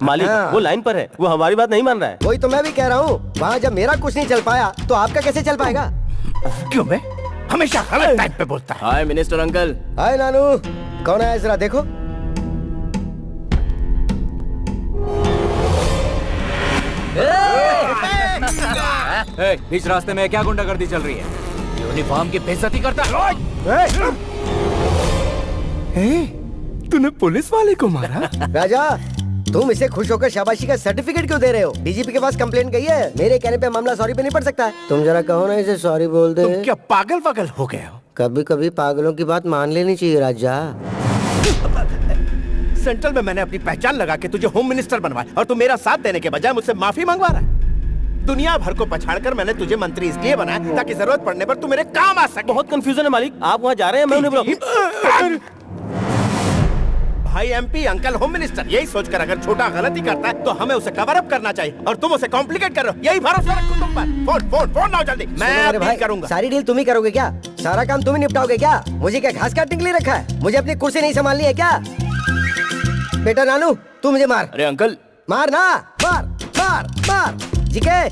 मालिक वो लाइन पर है, वो हमारी बात नहीं मान रहा है। वही तो मैं भी कह रहा हूँ, वहाँ जब मेरा कुछ नहीं चल पाया तो आपका कैसे चल पाएगा? क्यों बे? हमेशा गलत टाइम पे बोलता है। हाय मिनिस्टर अंकल। हाय नानू, कौन है जरा देखो। बीच रास्ते में क्या गुंडागर्दी चल रही है? यूनिफॉर्म की बेइज्जती करता है। तूने पुलिस वाले को मारा? राजा, तुम इसे खुश होकर शाबाशी का सर्टिफिकेट क्यों दे रहे हो? डीजीपी के पास कंप्लेंट गई है, मेरे कहने पे मामला सॉरी पे नहीं पड़ सकता है। तुम जरा कहो ना इसे सॉरी बोल दे। तुम क्या पागल हो गए हो? कभी कभी पागलों की बात मान लेनी चाहिए राजा। सेंट्रल में मैंने अपनी पहचान लगा के तुझे होम मिनिस्टर बनवाया और तू मेरा साथ देने के बजाय मुझसे माफी मंगवा रहा है। दुनिया भर को पछाड़कर मैंने तुझे मंत्री इसलिए बनाया ताकि जरूरत पड़ने पर तू मेरे काम आ सके। बहुत कंफ्यूजन है मालिक, आप वहाँ जा रहे हैं, मैं उन्हें बुलाऊं? भाई एमपी, अंकल होम मिनिस्टर, यही सोचकर अगर छोटा गलती करता है तो हमें उसे कवर अप करना चाहिए और तुम उसे कॉम्प्लिकेट कर रहे हो। यही भरोसा रखो तुम पर। फोन लाओ जल्दी, मैं डील करूंगा। सारी डील तुम ही करोगे क्या? सारा काम तुम ही निपटाओगे क्या? मुझे क्या घास काटने के लिए रखा है? मुझे अपनी कुर्सी नहीं संभालनी है क्या? बेटा नानू, तू मुझे मार। अरे अंकल, मार ना, मार मार मार। जीके,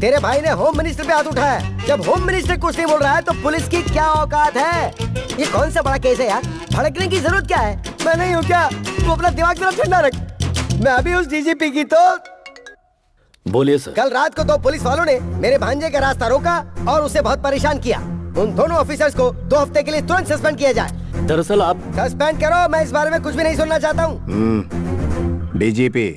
तेरे भाई ने होम मिनिस्टर पे हाथ उठाया है। जब होम मिनिस्टर कुछ नहीं बोल रहा है तो पुलिस की क्या औकात है? ये कौन सा बड़ा केस है यार? भड़कने की जरूरत क्या है? मैं नहीं हूँ क्या? तू अपना दिमाग जरा ठंडा रख। मैं अभी उस डीजीपी की तो बोलिए सर। कल रात को तो पुलिस वालों ने मेरे भांजे का रास्ता रोका और उसे बहुत परेशान किया। उन दोनों ऑफिसर्स को 2 हफ्ते के लिए तुरंत सस्पेंड किया जाए। दरअसल आप सस्पेंड करो, मैं इस बारे में कुछ भी नहीं सुनना चाहता हूँ। डीजीपी,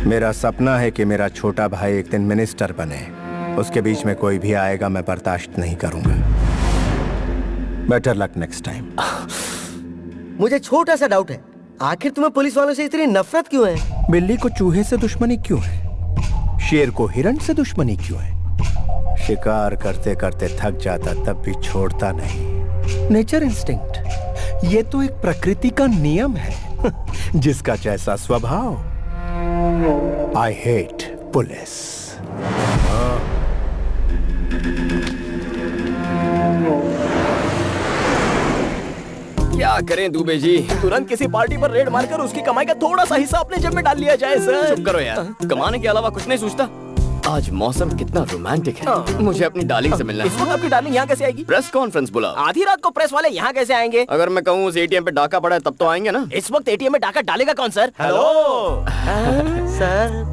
मेरा सपना है कि मेरा छोटा भाई एक दिन मिनिस्टर बने। उसके बीच में कोई भी आएगा मैं बर्दाश्त नहीं करूंगा। Better luck next time. मुझे छोटा सा डाउट है, आखिर तुम्हें पुलिस वालों से इतनी नफरत क्यों है? बिल्ली को चूहे से दुश्मनी क्यों है? शेर को हिरण से दुश्मनी क्यों है? शिकार करते करते थक जाता तब भी छोड़ता नहीं। नेचर इंस्टिंक्ट, ये तो एक प्रकृति का नियम है। जिसका जैसा स्वभाव। I hate police. क्या करें दुबे जी? तुरंत किसी पार्टी पर रेड मारकर उसकी कमाई का थोड़ा सा हिस्सा अपने जेब में डाल लिया जाए सर। चुप करो यार, कमाने के अलावा कुछ नहीं सोचता। आज मौसम कितना रोमांटिक है। मुझे अपनी डार्लिंग से मिलना है। इस वक्त आपकी डार्लिंग यहाँ कैसे आएगी? प्रेस कॉन्फ्रेंस बुला। आधी रात को प्रेस वाले यहाँ कैसे आएंगे? अगर मैं कहूँ उस एटीएम पे डाका पड़ा है तब तो आएंगे ना। इस वक्त एटीएम में डाका डालेगा कौन सर? हेलो सर,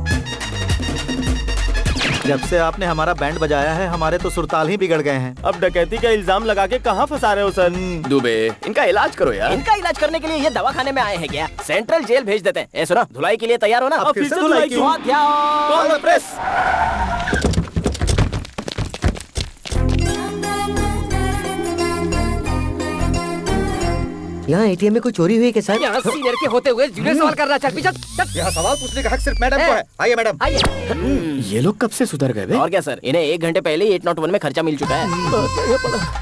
जब से आपने हमारा बैंड बजाया है हमारे तो सुरताल ही बिगड़ गए हैं। अब डकैती का इल्जाम लगा के कहाँ फंसा रहे हो सर? दुबे, इनका इलाज करो यार। इनका इलाज करने के लिए ये दवाखाने में आए हैं क्या? सेंट्रल जेल भेज देते हैं। सुना, धुलाई के लिए तैयार हो ना? अब फिर से धुलाई क्यों? Call the press. यहाँ एटीएम में कोई चोरी हुई है सर? यहाँ सीनियर के होते हुए जूनियर सवाल कर रहा। चल पीछे चल। यहाँ सवाल पूछने का हक सिर्फ मैडम को है। आइए मैडम। आइए। ये लोग कब से सुधर गए बे? और क्या सर, इन्हें 1 घंटे पहले ही 801 में खर्चा मिल चुका है।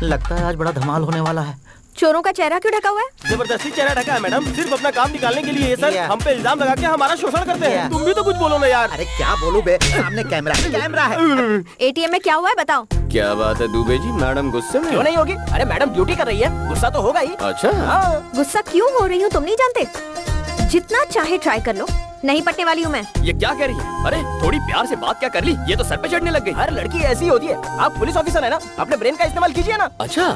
लगता है आज बड़ा धमाल होने वाला है। चोरों का चेहरा क्यों ढका हुआ है? जबरदस्ती चेहरा ढका है मैडम, सिर्फ अपना काम निकालने के लिए। ये सर हम पे इल्जाम लगा के हमारा शोषण करते हैं। तुम भी तो कुछ बोलो ना यार। अरे क्या बोलूं बे, सामने कैमरा है। एटीएम में क्या हुआ है बताओ। क्या बात है दुबे जी, मैडम गुस्से में? क्यों नहीं होगी? अरे मैडम ड्यूटी कर रही है, गुस्सा तो होगा ही। अच्छा, गुस्सा क्यों हो रही हूँ तुम नहीं जानते? जितना चाहे ट्राई कर लो, नहीं पटने वाली हूँ मैं। ये क्या कह रही है? अरे थोड़ी प्यार से बात क्या कर ली, ये तो सर पे चढ़ने लग गई। हर लड़की ऐसी होती है। आप पुलिस ऑफिसर है ना, अपने ब्रेन का इस्तेमाल कीजिए ना। अच्छा,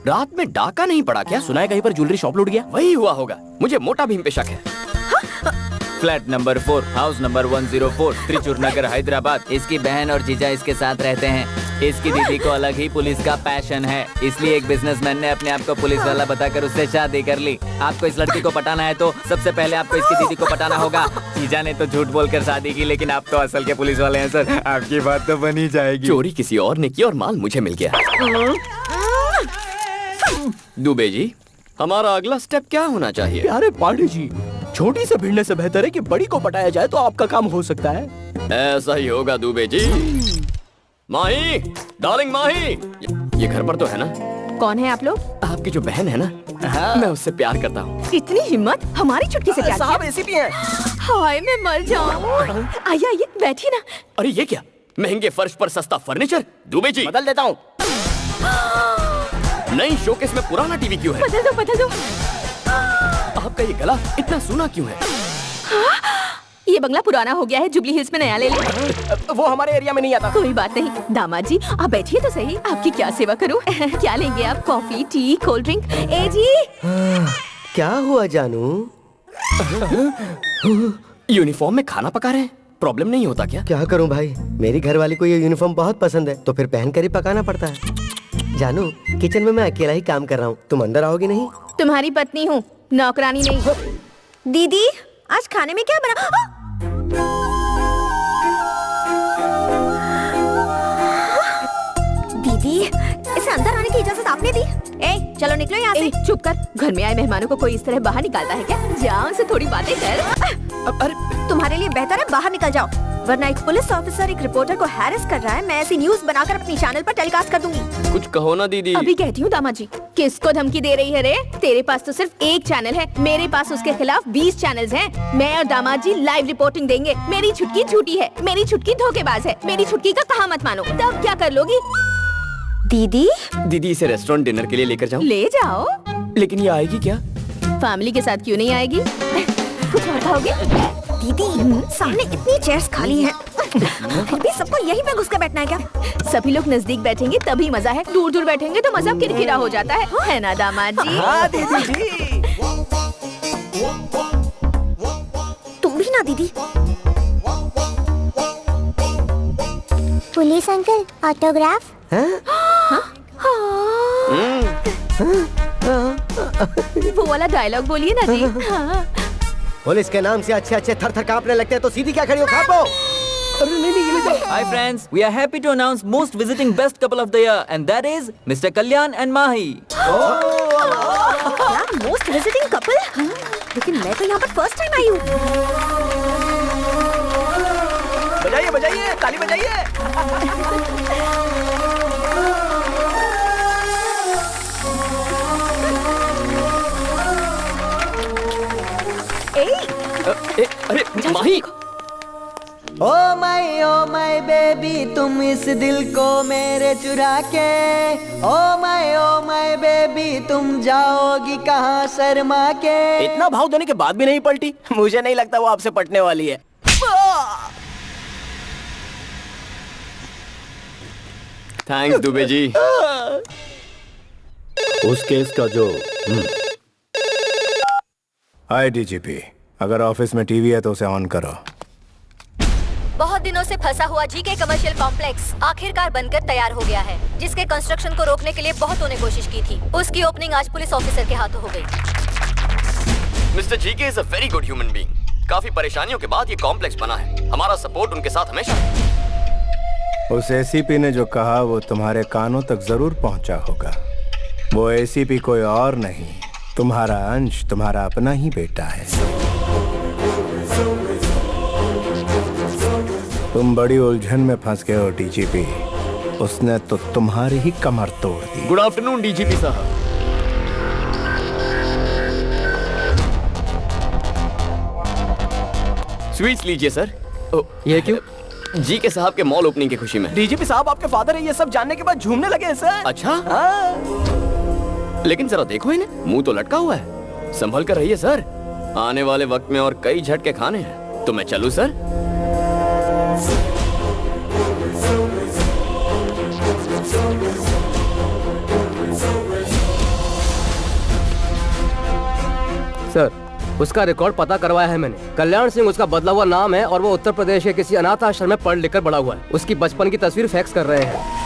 रात में डाका नहीं पड़ा क्या? सुना है कहीं पर ज्वेलरी शॉप लूट गया। वही हुआ होगा, मुझे मोटा भीम पे शक है। Flat number 4, house number 104, Trichur Nagar, Hyderabad. इसकी बहन और जीजा इसके साथ रहते हैं। इसकी दीदी को अलग ही पुलिस का पैशन है, इसलिए एक बिजनेसमैन ने अपने आप को पुलिस वाला बताकर उससे शादी कर ली। आपको इस लड़की को पटाना है तो सबसे पहले आपको इसकी दीदी को पटाना होगा। जीजा ने तो झूठ बोलकर शादी की, लेकिन आप तो असल के पुलिस वाले हैं सर, आपकी बात तो बनी जाएगी। चोरी किसी और ने की और माल मुझे मिल गया। दुबे जी, हमारा अगला स्टेप क्या होना चाहिए? प्यारे पांडे जी, छोटी से भिड़ने से बेहतर है कि बड़ी को पटाया जाए तो आपका काम हो सकता है। ऐसा ही होगा दुबे जी। माही, डार्लिंग माही, ये घर पर तो है ना? कौन है आप लोग? आपकी जो बहन है ना, मैं उससे प्यार करता हूँ। इतनी हिम्मत, हमारी चुटकी से प्यार साहब किया? एसीपी हैं। हाय मैं मर जाऊँ। आइए आइए बैठिए ना। अरे ये क्या, महंगे फर्श पर सस्ता फर्नीचर? दुबे जी, बदल देता हूँ। नई शोकेस में पुराना टीवी क्यों है? बदल दो बदल दो। आपका ये गला इतना सूना क्यों है? ये बंगला पुराना हो गया है, जुबली हिल्स में नया ले लो। वो हमारे एरिया में नहीं आता। कोई बात नहीं दामाद जी, आप बैठिए तो सही। आपकी क्या सेवा करूं? क्या लेंगे आप? Coffee, tea, cold drink? ए जी, क्या हुआ जानू? यूनिफॉर्म में खाना पका रहे हैं? प्रॉब्लम नहीं होता क्या? क्या करूं भाई, मेरी घरवाली को ये यूनिफॉर्म बहुत पसंद है, तो फिर पहन कर ही पकाना पड़ता है। जानू, किचन में मैं अकेला ही काम कर रहा हूँ, तुम अंदर आओगी नहीं? तुम्हारी पत्नी हूँ, नौकरानी नहीं। दीदी, आज खाने में क्या बना? दीदी, इसे अंदर आने की इजाजत आपने दी? चलो निकलो यहाँ से। चुप कर, घर में आए मेहमानों को कोई इस तरह बाहर निकालता है क्या? जाओ से थोड़ी बातें कर। अरे तुम्हारे लिए बेहतर है बाहर निकल जाओ, वरना एक पुलिस ऑफिसर एक रिपोर्टर को हैरेस कर रहा है। मैं ऐसी न्यूज बनाकर अपनी चैनल पर टेलीकास्ट कर दूंगी। कुछ कहो ना दीदी। अभी कहती हूँ दामाद जी। किसको धमकी दे रही है रे? तेरे पास तो सिर्फ एक चैनल है, मेरे पास उसके खिलाफ 20 चैनल्स हैं। मैं और दामाद जी लाइव रिपोर्टिंग देंगे। मेरी छुटकी झूठी है, मेरी छुटकी धोखेबाज है, मेरी छुटकी का कहा मत मानो। तब क्या कर लोगी? दीदी इसे रेस्टोरेंट डिनर के लिए लेकर जाऊं? ले जाओ। लेकिन ये आएगी क्या? फैमिली के साथ क्यों नहीं आएगी? कुछ और खाओगे? दीदी, सामने इतनी चेयर्स खाली हैं। फिर भी सबको यहीं पे घुस कर बैठना है क्या? सभी लोग नजदीक बैठेंगे तभी मजा है, दूर दूर बैठेंगे तो मजा किरकिरा हो जाता है ना दामाद जी? हाँ दीदी जी। तुम भी ना दीदी। Police uncle, autograph. वो वाला डायलॉग बोलिए ना जी। पुलिस के नाम से अच्छे अच्छे थर थर कांपने लगते हैं, तो सीधी क्या खड़ी हो? खापो। Hi friends, we are happy to announce most visiting best couple of the year, and that is Mr. Kalyan and Mahi. Most visiting couple? लेकिन मैं तो यहाँ पर फर्स्ट टाइम आई हूँ। बजाइए बजाइए, ताली बजाइए। अरे माही। ओ माय बेबी, तुम इस दिल को मेरे चुरा के। ओ माय बेबी, तुम जाओगी कहाँ शर्मा के। इतना भाव देने के बाद भी नहीं पलटी? मुझे नहीं लगता वो आपसे पटने वाली है। थैंक्स दुबे जी। उस केस का जो हाय डीजीपी, अगर ऑफिस में टीवी है तो उसे ऑन करो। बहुत दिनों से फंसा हुआ जीके कमर्शियल कॉम्प्लेक्स आखिरकार बनकर तैयार हो गया है, जिसके कंस्ट्रक्शन को रोकने के लिए बहुतों ने कोशिश की थी। उसकी ओपनिंग आज पुलिस ऑफिसर के हाथों हो गई। Mister GK is a very good human being. काफी परेशानियों के बाद ये कॉम्प्लेक्स बना है। हमारा सपोर्ट उनके साथ हमेशा। उस एसीपी ने जो कहा वो तुम्हारे कानों तक जरूर पहुंचा होगा। वो एसीपी कोई और नहीं, तुम्हारा अंश, तुम्हारा अपना ही बेटा है। तुम बड़ी उलझन में फंस गए हो डीजीपी। उसने तो तुम्हारी ही कमर तोड़ दी। गुड आफ्टरनून डीजीपी साहब। स्वीट्स लीजिए सर। ये क्यों? जी के साहब के मॉल ओपनिंग की खुशी में। डीजीपी साहब आपके फादर है, ये सब जानने के बाद झूमने लगे हैं सर। अच्छा लेकिन जरा देखो इन्हें, मुंह तो लटका हुआ है। संभल कर रहिए सर, आने वाले वक्त में और कई झटके खाने हैं। तो मैं चलूं सर? सर, उसका रिकॉर्ड पता करवाया है मैंने। कल्याण सिंह उसका बदला हुआ नाम है और वो उत्तर प्रदेश के किसी अनाथ आश्रम में पढ़ लिख कर बड़ा हुआ है। उसकी बचपन की तस्वीर फैक्स कर रहे हैं।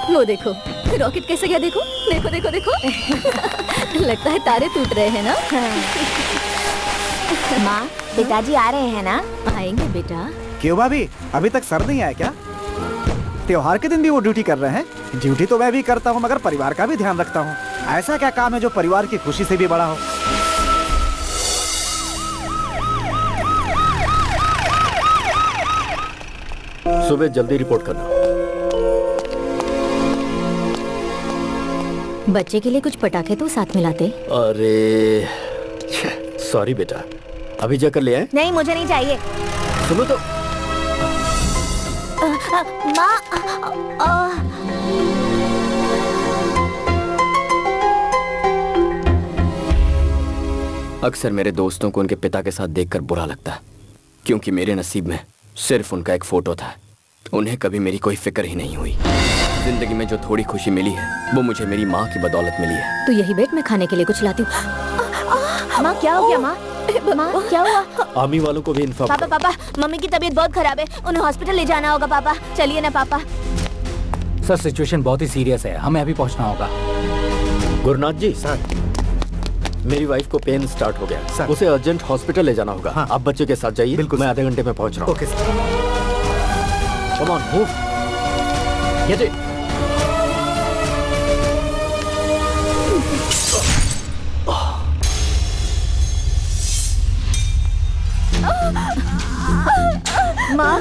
वो देखो रॉकेट कैसे गया, देखो देखो देखो देखो। लगता है तारे टूट रहे हैं ना। माँ, पिताजी आ रहे हैं ना? आएंगे बेटा। क्यों भाभी, अभी तक सर नहीं आया क्या? त्योहार के दिन भी वो ड्यूटी कर रहे हैं। ड्यूटी तो मैं भी करता हूँ, मगर परिवार का भी ध्यान रखता हूँ। ऐसा क्या काम है जो परिवार की खुशी से भी बड़ा हो? सुबह जल्दी रिपोर्ट करना। बच्चे के लिए कुछ पटाखे तो साथ में लाते। अरे सॉरी बेटा, अभी जाकर ले आए। नहीं, मुझे नहीं चाहिए। सुनो तो। माँ, अक्सर मेरे दोस्तों को उनके पिता के साथ देखकर बुरा लगता है, क्योंकि मेरे नसीब में सिर्फ उनका एक फोटो था। उन्हें कभी मेरी कोई फिक्र ही नहीं हुई। जिंदगी में जो थोड़ी खुशी मिली है वो मुझे मेरी माँ की बदौलत मिली है। तो यही बैठ, मैं खाने के लिए कुछ लाती हूँ। माँ क्या हो गया? माँ माँ क्या हुआ? आर्मी वालों को भी इन्फॉर्म। पापा पापा, मम्मी की तबीयत बहुत खराब है, उन्हें हॉस्पिटल ले जाना होगा। पापा चलिए ना पापा। सर सिचुएशन बहुत ही सीरियस है, हमें अभी पहुंचना होगा। गुरुनाथ जी सर, मेरी वाइफ को पेन स्टार्ट हो गया सर, उसे अर्जेंट हॉस्पिटल ले जाना होगा। आप बच्चे के साथ जाइए। बिल्कुल, मैं आधे घंटे में पहुंच रहा हूँ। Okay sir. Come on move. ये माँ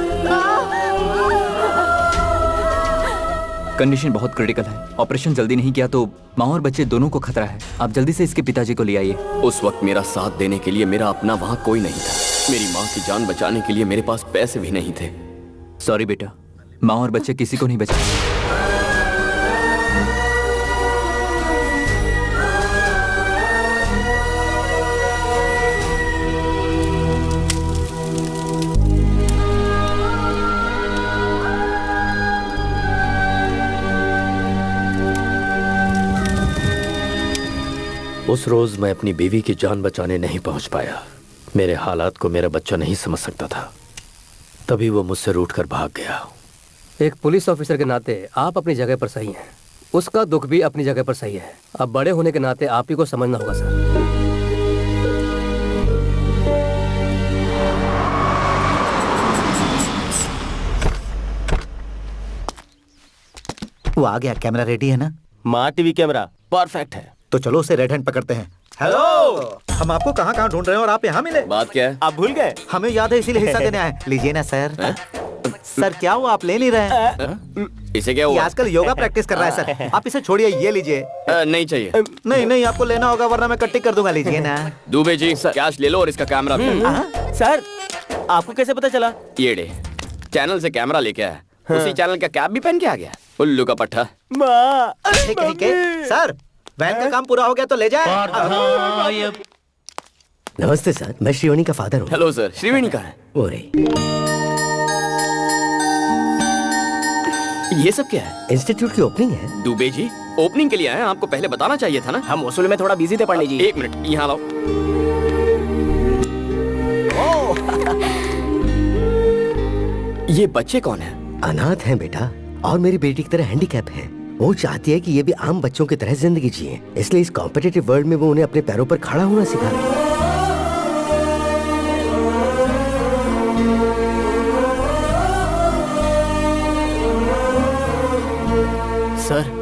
कंडीशन बहुत क्रिटिकल है, ऑपरेशन जल्दी नहीं किया तो माँ और बच्चे दोनों को खतरा है। आप जल्दी से इसके पिताजी को ले आइए। उस वक्त मेरा साथ देने के लिए मेरा अपना वहाँ कोई नहीं था। मेरी माँ की जान बचाने के लिए मेरे पास पैसे भी नहीं थे। सॉरी बेटा, माँ और बच्चे किसी को नहीं बचा। उस रोज मैं अपनी बीवी की जान बचाने नहीं पहुंच पाया। मेरे हालात को मेरा बच्चा नहीं समझ सकता था, तभी वो मुझसे रूठकर भाग गया। एक पुलिस ऑफिसर के नाते आप अपनी जगह पर सही हैं, उसका दुख भी अपनी जगह पर सही है। अब बड़े होने के नाते आप ही को समझना होगा सर। वो आ गया, कैमरा रेडी है ना? माँ टीवी कैमरा परफेक्ट है। तो चलो उसे रेड हैंड पकड़ते हैं। हेलो, हम आपको कहाँ कहाँ ढूंढ रहे हैं और आप यहाँ मिले। बात क्या है? आप भूल गए? हमें याद है, इसीलिए हिस्सा देने आए। लीजिए ना सर। सर क्या हुआ, आप ले नहीं रहे हैं? इसे क्या हुआ? आजकल योगा प्रैक्टिस कर रहा है सर। आप इसे छोड़िए, ये लीजिए। नहीं चाहिए। नहीं आपको लेना होगा वरना मैं कट्टी कर दूंगा। लीजिए ना। दुबे जी कैश ले लो और इसका कैमरा भी। सर आपको कैसे पता चला? ये डे चैनल से कैमरा लेके आया, उसी चैनल का कैप भी पहन के आ गया। उल्लू का पट्टा। ठीक है सर, वैन का काम पूरा हो गया तो ले जाए। नमस्ते सर, मैं श्रीवाणी का फादर हूँ। हेलो सर, श्रीवाणी कहाँ है? ओरे, ये सब क्या है? इंस्टीट्यूट की ओपनिंग है। दुबे जी ओपनिंग के लिए आए, आपको पहले बताना चाहिए था ना। हम वसूल में थोड़ा बिजी थे पंडित जी। एक मिनट यहाँ लाओ। ये बच्चे कौन है? अनाथ हैं बेटा, और मेरी बेटी की तरह हैंडीकैप है। वो चाहती है कि ये भी आम बच्चों की तरह जिंदगी जिए, इसलिए इस कॉम्पिटिटिव वर्ल्ड में वो उन्हें अपने पैरों पर खड़ा होना सिखा रही है। सर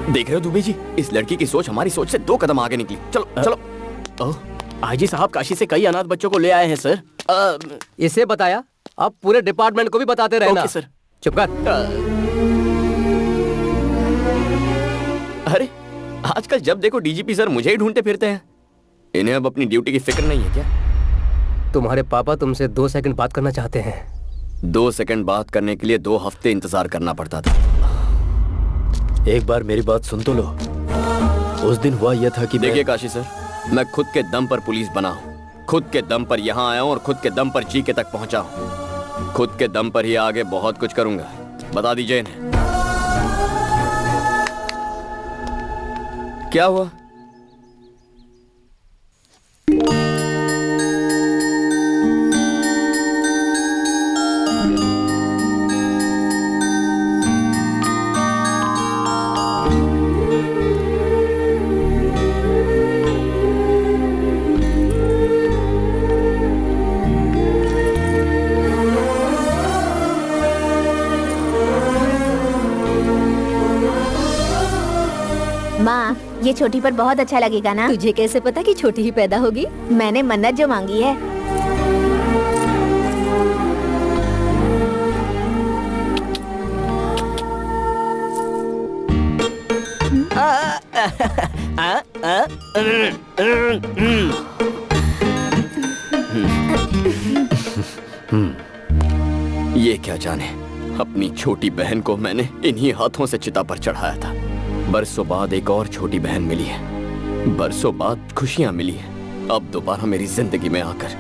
देख रहे हो दुबे जी, इस लड़की की सोच हमारी सोच से 2 कदम आगे निकली। चलो चलो। आईजी साहब काशी से कई अनाथ बच्चों को ले आए हैं सर। इसे बताया, अब पूरे डिपार्टमेंट को भी बताते रहना। Okay sir. चुप कर। अरे आजकल जब देखो डीजीपी सर मुझे ही ढूंढते फिरते हैं। इन्हें अब अपनी ड्यूटी की फिक्र नहीं है क्या? तुम्हारे पापा तुमसे 2 सेकंड बात करना चाहते हैं। 2 सेकंड बात करने के लिए 2 हफ्ते इंतजार करना पड़ता था। एक बार मेरी बात सुन तो लो। उस दिन हुआ यह था कि देखिए काशी सर, मैं खुद के दम पर पुलिस बना हूँ, खुद के दम पर यहाँ आया हूँ और खुद के दम पर जीके तक पहुँचा हूँ। खुद के दम पर ही आगे बहुत कुछ करूंगा। बता दीजिए इन्हें। क्या हुआ? माँ, ये छोटी पर बहुत अच्छा लगेगा ना? तुझे कैसे पता कि छोटी ही पैदा होगी? मैंने मन्नत जो मांगी है। ये क्या जाने, अपनी छोटी बहन को मैंने इन्हीं हाथों से चिता पर चढ़ाया था। बरसों बाद एक और छोटी बहन मिली है, बरसों बाद खुशियां मिली है। अब दोबारा मेरी जिंदगी में आकर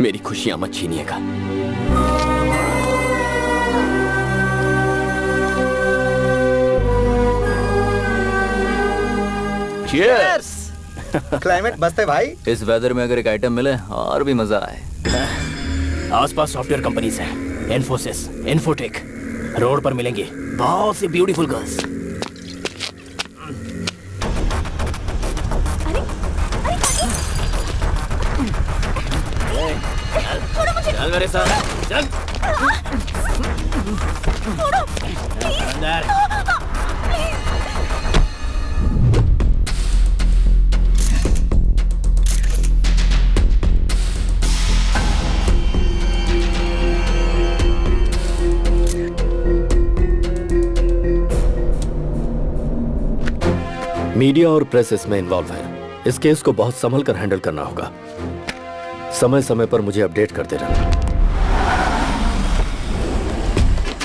मेरी खुशियां मत छीनिएगा। Cheers! क्लाइमेट मस्त है भाई। इस वेदर में अगर एक आइटम मिले और भी मजा आए। आसपास सॉफ्टवेयर कंपनीज हैं, इन्फोसिस, इन्फोटेक। रोड पर मिलेंगी बहुत सी ब्यूटीफुल गर्ल्स। चल मेरे साथ, चल। अंदर। मीडिया और प्रेस इसमें इन्वॉल्व है। इस केस को बहुत संभल कर हैंडल करना होगा। समय समय पर मुझे अपडेट करते रहना।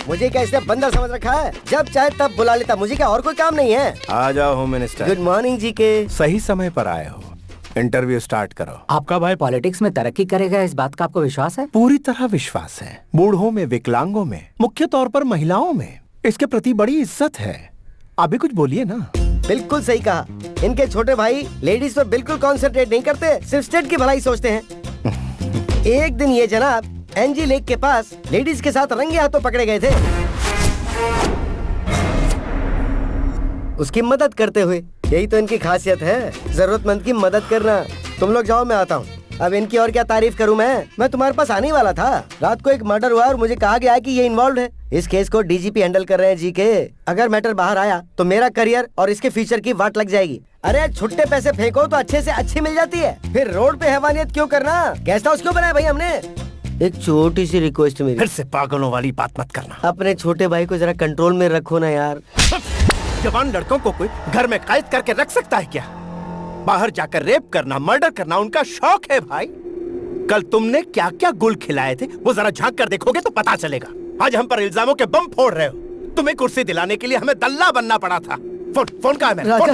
मुझे क्या इसने बंदर समझ रखा है? जब चाहे तब बुला लेता, मुझे क्या और कोई काम नहीं है? आ जाओ होम मिनिस्टर। गुड मॉर्निंग जी के। सही समय पर आए हो। इंटरव्यू स्टार्ट करो। आपका भाई पॉलिटिक्स में तरक्की करेगा, इस बात का आपको विश्वास है? पूरी तरह विश्वास है। बूढ़ों में, विकलांगों में, मुख्य तौर पर महिलाओं में इसके प्रति बड़ी इज्जत है। अभी कुछ बोलिए ना। बिल्कुल सही कहा। इनके छोटे भाई लेडीज पर बिल्कुल कॉन्सेंट्रेट नहीं करते, सिर्फ स्टेट की भलाई सोचते हैं। एक दिन ये जनाब एनजी लेक के पास लेडीज के साथ रंगे हाथों पकड़े गए थे, उसकी मदद करते हुए। यही तो इनकी खासियत है, जरूरतमंद की मदद करना। तुम लोग जाओ, मैं आता हूँ। अब इनकी और क्या तारीफ करूं मैं तुम्हारे पास आने वाला था। रात को एक मर्डर हुआ और मुझे कहा गया है कि ये इन्वॉल्व है। इस केस को डीजीपी हैंडल कर रहे हैं जी के। अगर मैटर बाहर आया तो मेरा करियर और इसके फ्यूचर की वाट लग जाएगी। अरे छुट्टे पैसे फेंको तो अच्छे से अच्छी मिल जाती है, फिर रोड पे हैवानियत क्यों करना? गेस्ट हाउस क्यों बनाया भाई हमने? एक छोटी सी रिक्वेस्ट मेरी, फिर से पागलों वाली बात मत करना। अपने छोटे भाई को जरा कंट्रोल में रखो ना यार। जवान लड़कों को कोई घर में कैद करके रख सकता है क्या? बाहर जाकर रेप करना, मर्डर करना उनका शौक है भाई। कल तुमने क्या क्या गुल खिलाए थे वो जरा झांक कर देखोगे तो पता चलेगा। आज हम पर इल्जामों के बम फोड़ रहे हो। तुम्हें कुर्सी दिलाने के लिए हमें दल्ला बनना पड़ा था। फोन कहाँ है मेरा? राजा,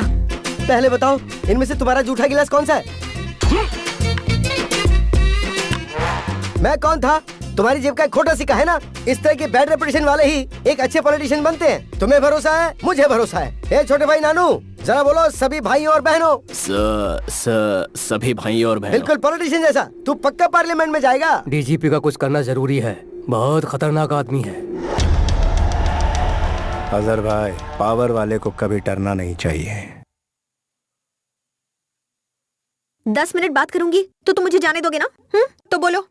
पहले बताओ इनमें से तुम्हारा जूठा गिलास कौन सा है? मैं कौन था? तुम्हारी जेब का एक खोटा सिक्का है ना। इस तरह के बैड रेपुटेशन वाले ही एक अच्छे पॉलिटिशियन बनते हैं। तुम्हें भरोसा है, मुझे भरोसा है। ए छोटे भाई नानू, जरा बोलो सभी भाइयों और बहनों। सभी भाइयों और बहनों। बिल्कुल पॉलिटिशियन जैसा। तू पक्का पार्लियामेंट में जाएगा। डीजीपी का कुछ करना जरूरी है, बहुत खतरनाक आदमी है। अजहर भाई, पावर वाले को कभी डरना नहीं चाहिए। 10 मिनट बात करूंगी तो तुम मुझे जाने दोगे ना? तो बोलो।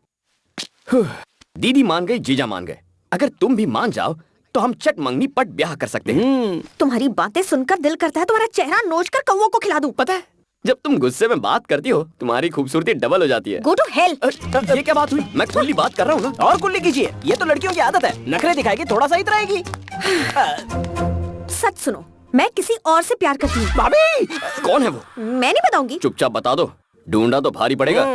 दीदी मान गई, जीजा मान गए। अगर तुम भी मान जाओ तो हम चट मंगनी पट ब्याह कर सकते हैं। तुम्हारी बातें सुनकर दिल करता है तुम्हारा चेहरा नोच कर कौवों को खिला दूं। पता है, जब तुम गुस्से में बात करती हो तुम्हारी खूबसूरती डबल हो जाती है। Go to hell. ये क्या बात हुई? मैं कुल्ली बात कर रहा हूँ ना। और कुल्ली कीजिए, ये तो लड़कियों की आदत है। नखरे दिखाएगी, थोड़ा सा इतराएगी। सच सुनो, मैं किसी और से प्यार करती हूँ। भाभी, कौन है वो? मैं नहीं बताऊंगी। चुपचाप बता दो, ढूंढा तो भारी पड़ेगा।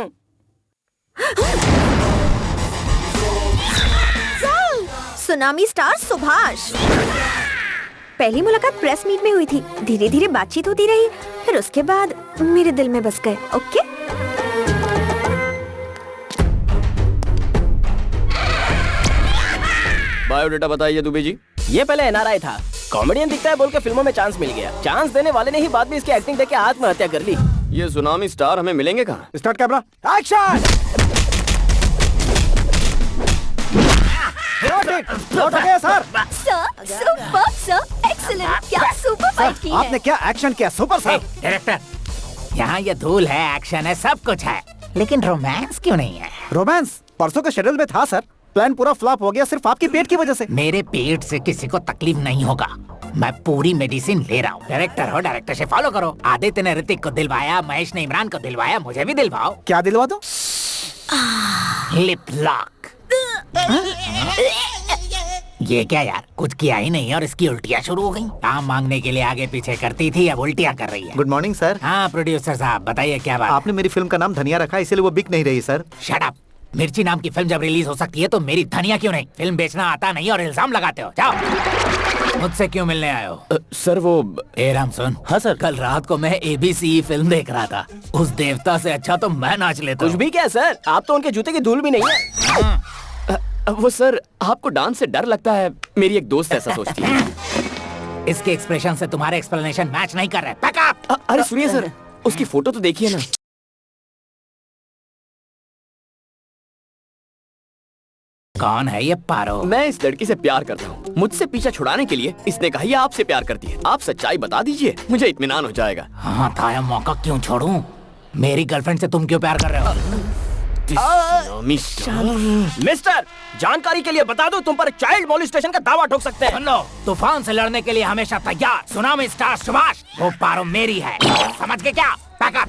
Tsunami star Subhash. पहली मुलाकात प्रेस मीट में हुई थी, धीरे धीरे बातचीत होती रही, फिर उसके बाद मेरे दिल में बस गए। ओके? बायोडाटा बताइए दुबे जी। ये पहले एनआरआई था, कॉमेडियन दिखता है बोल के फिल्मों में चांस मिल गया। चांस देने वाले ने ही बाद में इसकी एक्टिंग देख के आत्महत्या कर ली। ये सुनामी स्टार हमें मिलेंगे कहाँ? Start camera, action. Sir, super sir, excellent. क्या सुपर फाइट की है। आपने क्या एक्शन किया, सुपर सर। डायरेक्टर, यहाँ ये धूल है, एक्शन है, सब कुछ है, लेकिन रोमांस क्यों नहीं है? रोमांस परसों के शेड्यूल में था सर। प्लान पूरा फ्लॉप हो गया सिर्फ आपकी पेट की वजह से। मेरे पेट से किसी को तकलीफ नहीं होगा, मैं पूरी मेडिसिन ले रहा हूँ। डायरेक्टर हो, डायरेक्टर से फॉलो करो। आदित्य ने ऋतिक को दिलवाया, महेश ने इमरान को दिलवाया, मुझे भी दिलवाओ। क्या दिलवा दो? Lip lock. ये क्या यार, कुछ किया ही नहीं और इसकी उल्टियाँ शुरू हो गई। काम मांगने के लिए आगे पीछे करती थी, अब उल्टियाँ कर रही है। Good morning sir. हाँ प्रोड्यूसर साहब बताइए क्या बात? आपने मेरी फिल्म का नाम धनिया रखा है, इसीलिए वो बिक नहीं रही सर। Shut up. मिर्ची नाम की फिल्म जब रिलीज हो सकती है तो मेरी धनिया क्यों नहीं? फिल्म बेचना आता नहीं और इल्जाम लगाते हो। जाओ, मुझसे क्यों मिलने आए हो? सर वो राम सुन। हाँ सर। कल रात को मैं ABC फिल्म देख रहा था, उस देवता से अच्छा तो मैं नाच लेता। कुछ भी क्या सर, आप तो उनके जूते की धूल भी नहीं है। वो सर, आपको डांस से डर लगता है, मेरी एक दोस्त ऐसा सोचती है। इसके एक्सप्रेशन से तुम्हारे एक्सप्लेनेशन मैच नहीं कर रहे। Pack up. अरे सुनिए सर, उसकी फोटो तो देखिए ना। कौन है ये पारो? मैं इस लड़की से प्यार करता हूँ। मुझसे पीछा छुड़ाने के लिए इसने कहा ये आपसे प्यार करती है। आप सच्चाई बता दीजिए, मुझे इत्मीनान हो जाएगा। हाँ था, मौका क्यों छोड़ूं? मेरी गर्लफ्रेंड से तुम क्यों प्यार कर रहे हो? मिस्टर, जानकारी के लिए बता दो, तुम पर चाइल्ड मोलिस्टेशन का दावा ठोक सकते हैं। सुन लो, तूफान से लड़ने के लिए हमेशा तैयार। सुनामी स्टार सुभाष, वो पारो मेरी है, समझ के क्या? पैकअप।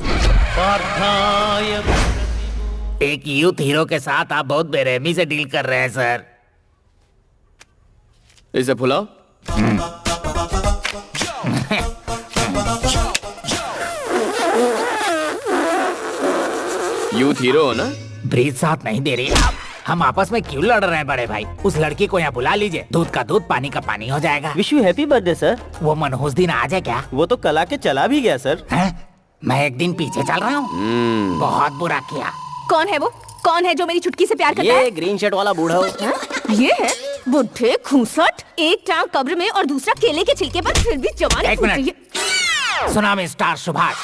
एक यूथ हीरो के साथ आप बहुत बेरहमी से डील कर रहे हैं सर। इसे भुलाओ। यूथ हीरो हो ना? ब्रीथ साथ नहीं दे रही आप। हम आपस में क्यों लड़ रहे हैं बड़े भाई? उस लड़की को यहाँ बुला लीजिए, दूध का दूध पानी का पानी हो जाएगा। Wish you happy birthday sir. वो मनहूस दिन आ जाए क्या? वो तो कल आके चला भी गया सर। मैं एक दिन पीछे चल रहा हूँ। बहुत बुरा किया। कौन है वो? कौन है जो मेरी चुटकी से प्यार करता है? ये ग्रीन शर्ट वाला बूढ़ा हो। ये है बुढ़े खूंसट, एक टांग कब्र में और दूसरा केले के छिलके पर, फिर भी जवानी एक minute. Tsunami star Subhash.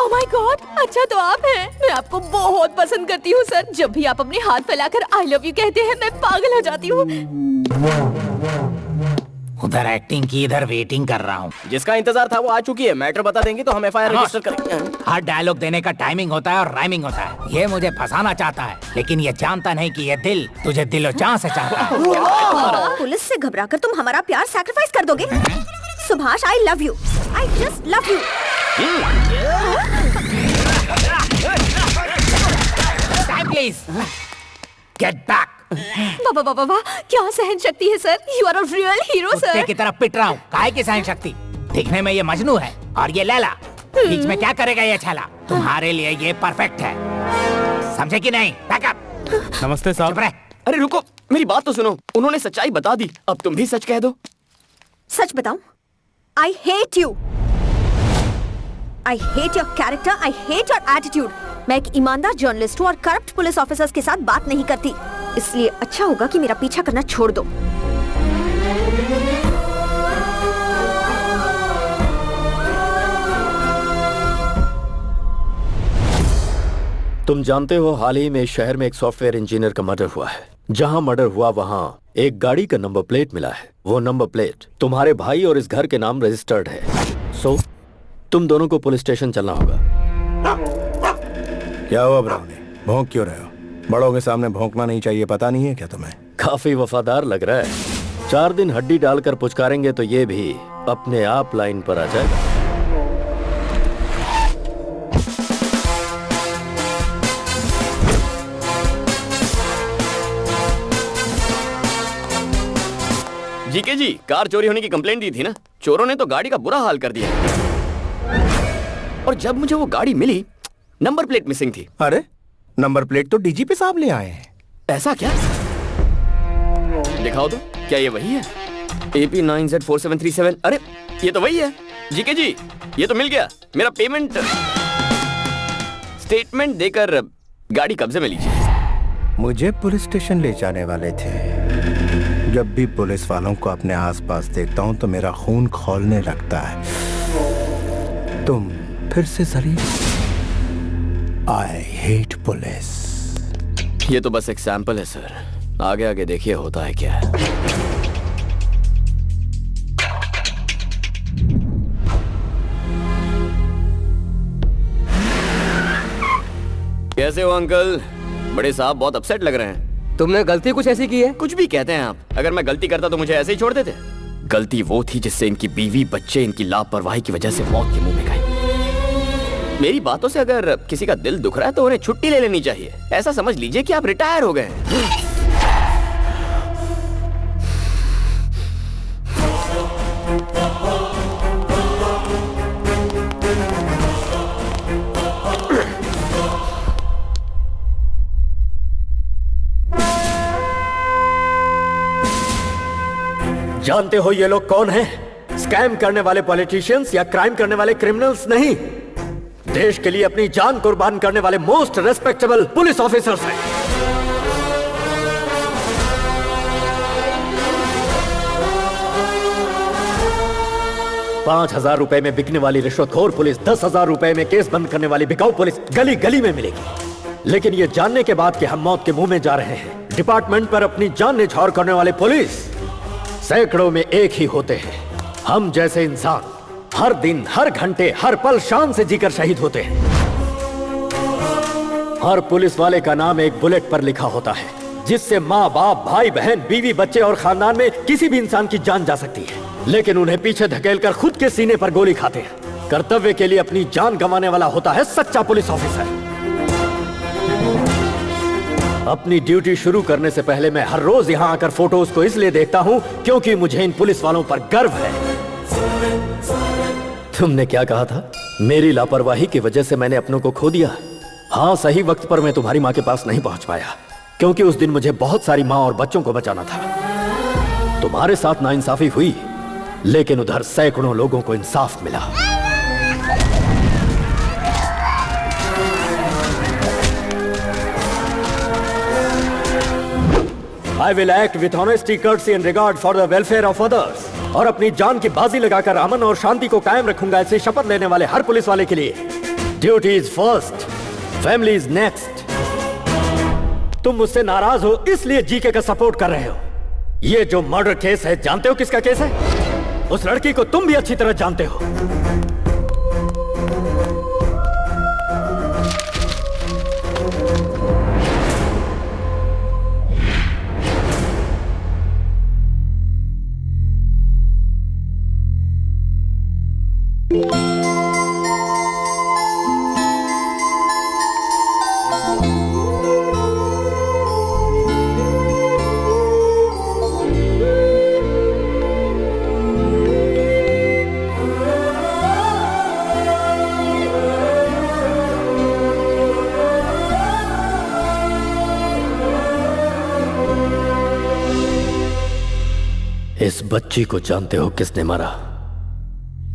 Oh my God, अच्छा तो आप हैं। मैं आपको बहुत पसंद करती हूँ सर। जब भी आप अपने हाथ फैलाकर आई लव यू कहते हैं, मैं पागल हो जाती हूँ। उधर एक्टिंग की, इधर वेटिंग कर रहा हूँ। जिसका इंतजार था वो आ चुकी है। मैटर बता देंगे तो हम एफआईआर रजिस्टर करेंगे। हर डायलॉग देने का टाइमिंग होता है और राइमिंग होता है। ये मुझे फंसाना चाहता है, लेकिन ये जानता नहीं कि ये दिल तुझे दिलो जान से चाहता है। पुलिस से घबराकर तुम हमारा प्यार सैक्रिफाइस कर दोगे? Subhash, I love you, I just love you. Time please, get back. बाबा बाबा वाह, क्या सहन शक्ति है sir. You are a real hero sir. कुत्ते की तरफ पिट रहा हूँ, काहे की सहन शक्ति? दिखने में ये मजनू है और ये लैला। बीच में क्या करेगा ये छाला? तुम्हारे लिए ये परफेक्ट है, समझे कि नहीं? बैकअप। नमस्ते साहब। अरे रुको, मेरी बात तो सुनो। उन्होंने सच्चाई बता दी, अब तुम भी सच कह दो। सच बताऊं? I hate you. I hate your character, I hate your attitude. मैं एक ईमानदार जर्नलिस्ट हूँ और करप्ट पुलिस ऑफिसर्स के साथ बात नहीं करती, इसलिए अच्छा होगा कि मेरा पीछा करना छोड़ दो। तुम जानते हो हाल ही में इस शहर में एक सॉफ्टवेयर इंजीनियर का मर्डर हुआ है। जहां मर्डर हुआ वहां एक गाड़ी का नंबर प्लेट मिला है। वो नंबर प्लेट तुम्हारे भाई और इस घर के नाम रजिस्टर्ड है। सो तुम दोनों को पुलिस स्टेशन चलना होगा। क्या हुआ ब्राउनी, भौंक क्यों रहे हो? बड़ों के सामने भौंकना नहीं चाहिए, पता नहीं है क्या तुम्हें? काफी वफादार लग रहा है। 4 दिन हड्डी डालकर पुचकारेंगे तो ये भी अपने आप लाइन पर आ जाएगा। जीके जी, कार चोरी होने की कंप्लेंट दी थी ना? चोरों ने तो गाड़ी का बुरा हाल कर दिया, और जब मुझे वो गाड़ी मिली, नंबर प्लेट मिसिंग थी। अरे, नंबर प्लेट तो डीजीपी साहब ले आए हैं। ऐसा क्या? दिखाओ तो, क्या ये वही है? AP9Z4737। अरे, ये तो वही है। जीके जी, ये तो मिल गया। मेरा पेमेंट स्टेटमेंट देकर गाड़ी कब्जे में लीजिए। मुझे पुलिस स्टेशन ले जाने वाले थे। जब भी पुलिस वालों को अपने आसपास देखता हूं तो मेरा खून खौलने लगता है। तुम फिर से जरी आई हेट पुलिस। ये तो बस एक सैंपल है सर, आगे आगे देखिए होता है क्या। कैसे हो अंकल? बड़े साहब बहुत अपसेट लग रहे हैं। तुमने गलती कुछ ऐसी की है? कुछ भी कहते हैं आप। अगर मैं गलती करता तो मुझे ऐसे ही छोड़ देते? गलती वो थी जिससे इनकी बीवी बच्चे इनकी लापरवाही की वजह से मौत के मुंह में गए। मेरी बातों से अगर किसी का दिल दुख रहा है तो उन्हें छुट्टी ले लेनी चाहिए। ऐसा समझ लीजिए कि आप रिटायर हो गए हैं। जानते हो ये लोग कौन हैं? स्कैम करने वाले पॉलिटिशियंस या क्राइम करने वाले क्रिमिनल्स नहीं, देश के लिए अपनी जान कुर्बान करने वाले मोस्ट रेस्पेक्टेबल पुलिस ऑफिसर्स हैं। 5,000 रुपए में बिकने वाली रिश्वतखोर पुलिस 10,000 रुपए में केस बंद करने वाली बिकाऊ पुलिस गली गली में मिलेगी। लेकिन ये जानने के बाद कि हम मौत के मुंह में जा रहे हैं, डिपार्टमेंट पर अपनी जान न्यौछावर करने वाले पुलिस सैकड़ों में एक ही होते हैं। हम जैसे इंसान हर दिन, हर घंटे, हर पल शान से जीकर शहीद होते हैं। हर पुलिस वाले का नाम एक बुलेट पर लिखा होता है, जिससे माँ बाप, भाई बहन, बीवी बच्चे और खानदान में किसी भी इंसान की जान जा सकती है। लेकिन उन्हें पीछे धकेलकर खुद के सीने पर गोली खाते हैं। कर्तव्य के लिए अपनी जान गंवाने वाला होता है सच्चा पुलिस ऑफिसर। अपनी ड्यूटी शुरू करने से पहले मैं हर रोज यहाँ आकर फोटोज को इसलिए देखता हूँ क्योंकि मुझे इन पुलिस वालों पर गर्व है। तुमने क्या कहा था? मेरी लापरवाही की वजह से मैंने अपनों को खो दिया। हाँ, सही वक्त पर मैं तुम्हारी माँ के पास नहीं पहुंच पाया क्योंकि उस दिन मुझे बहुत सारी माँ और बच्चों को बचाना था। तुम्हारे साथ नाइंसाफी हुई, लेकिन उधर सैकड़ों लोगों को इंसाफ मिला। I will act with honesty, courtesy and regard for the welfare of others। और अपनी जान की बाजी लगाकर अमन और शांति को कायम रखूंगा, ऐसी शपथ लेने वाले हर पुलिस वाले के लिए duty is first, family is next. तुम मुझसे नाराज हो इसलिए जीके का सपोर्ट कर रहे हो। ये जो मर्डर केस है, जानते हो किसका केस है? उस लड़की को तुम भी अच्छी तरह जानते हो। इस बच्ची को जानते हो किसने मारा?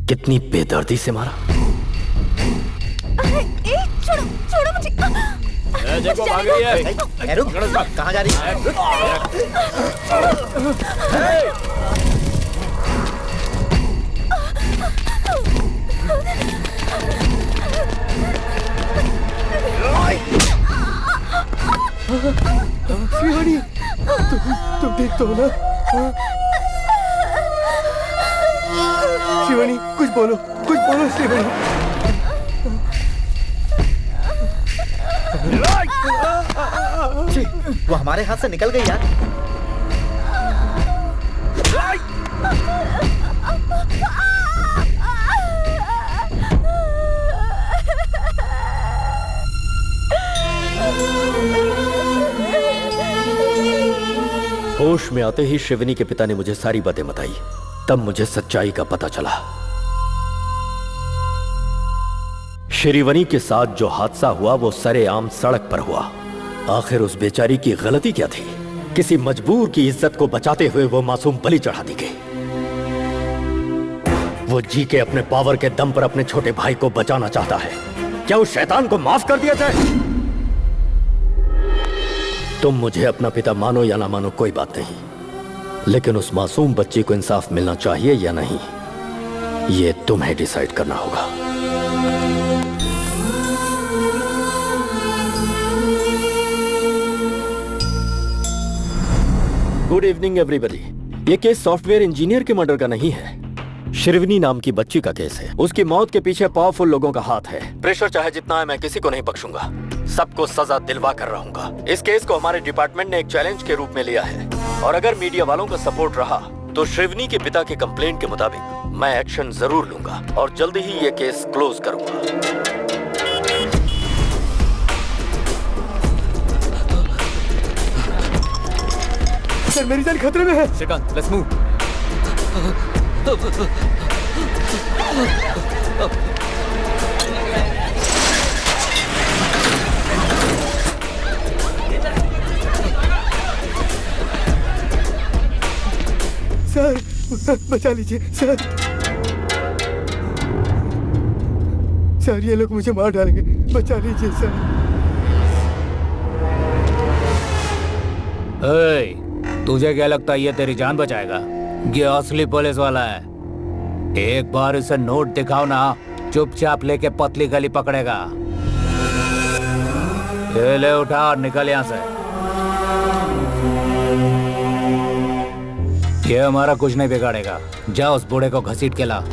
कितनी बेदर्दी से मारा? छोड़ो छोड़ो मुझे। देखो भाग रही है। रुक, कहाँ जा रही है? शिवानी, तुम ठीक तो हो ना? शिवानी, कुछ बोलो शिवानी। वो हमारे हाथ से निकल गई यार। होश में आते ही शिवनी के पिता ने मुझे सारी बातें बताई। तब मुझे सच्चाई का पता चला। श्रीवनी के साथ जो हादसा हुआ वो सरेआम सड़क पर हुआ। आखिर उस बेचारी की गलती क्या थी? किसी मजबूर की इज्जत को बचाते हुए वो मासूम बलि चढ़ा दी गई। वो जी के अपने पावर के दम पर अपने छोटे भाई को बचाना चाहता है। क्या उस शैतान को माफ कर दिया जाए? तुम मुझे अपना पिता मानो या ना मानो कोई बात नहीं, लेकिन उस मासूम बच्ची को इंसाफ मिलना चाहिए या नहीं, ये तुम्हें डिसाइड करना होगा। Good evening everybody. ये केस सॉफ्टवेयर इंजीनियर के मर्डर का नहीं है, शिरवनी नाम की बच्ची का केस है। उसकी मौत के पीछे पावरफुल लोगों का हाथ है। प्रेशर चाहे जितना है, मैं किसी को नहीं बख्शूंगा, सबको सजा दिलवा कर रहूंगा। इस केस को हमारे डिपार्टमेंट ने एक चैलेंज के रूप में लिया है और अगर मीडिया वालों का सपोर्ट रहा तो शिवनी के पिता के कंप्लेंट के मुताबिक मैं एक्शन जरूर लूंगा और जल्दी ही ये केस क्लोज करूंगा। सर, मेरी जान खतरे में है। Shrikant, let's move. सर, बचा लीजिए सर। सर, ये लोग मुझे मार डालेंगे, बचा लीजिए सर। तुझे क्या लगता है ये तेरी जान बचाएगा? ये असली पुलिस वाला है। एक बार उसे नोट दिखाओ ना, चुपचाप लेके पतली गली पकड़ेगा। ये ले उठा और निकल यहाँ से। ये हमारा कुछ नहीं बिगाड़ेगा। जा उस बूढ़े को घसीट के ला।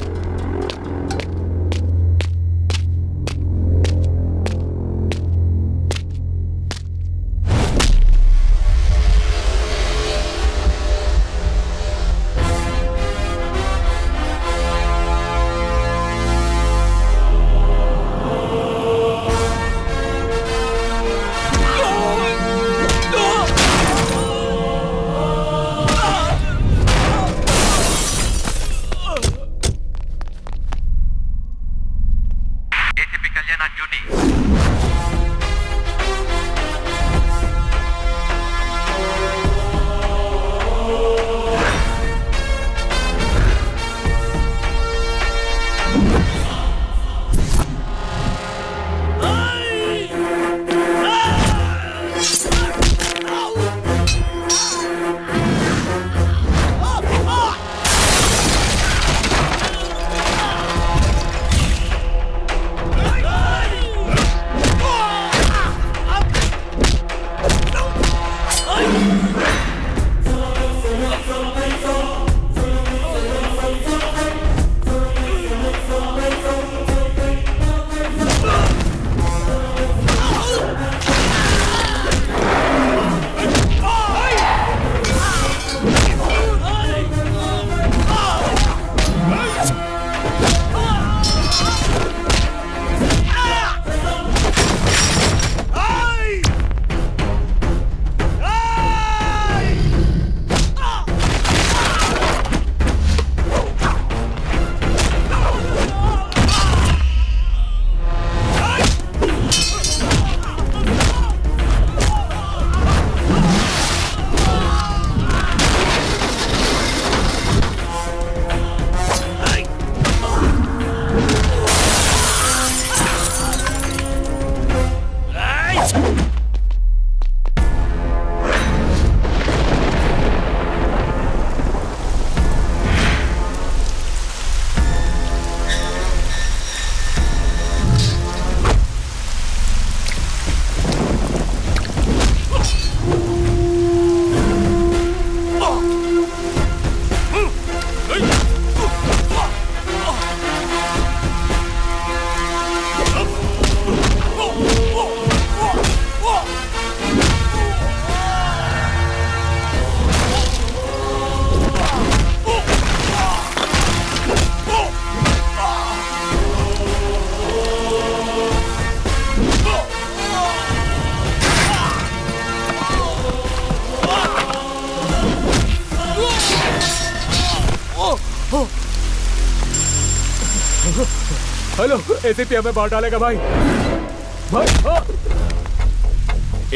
हेलो, एसीपी हमें बाहर डालेगा भाई।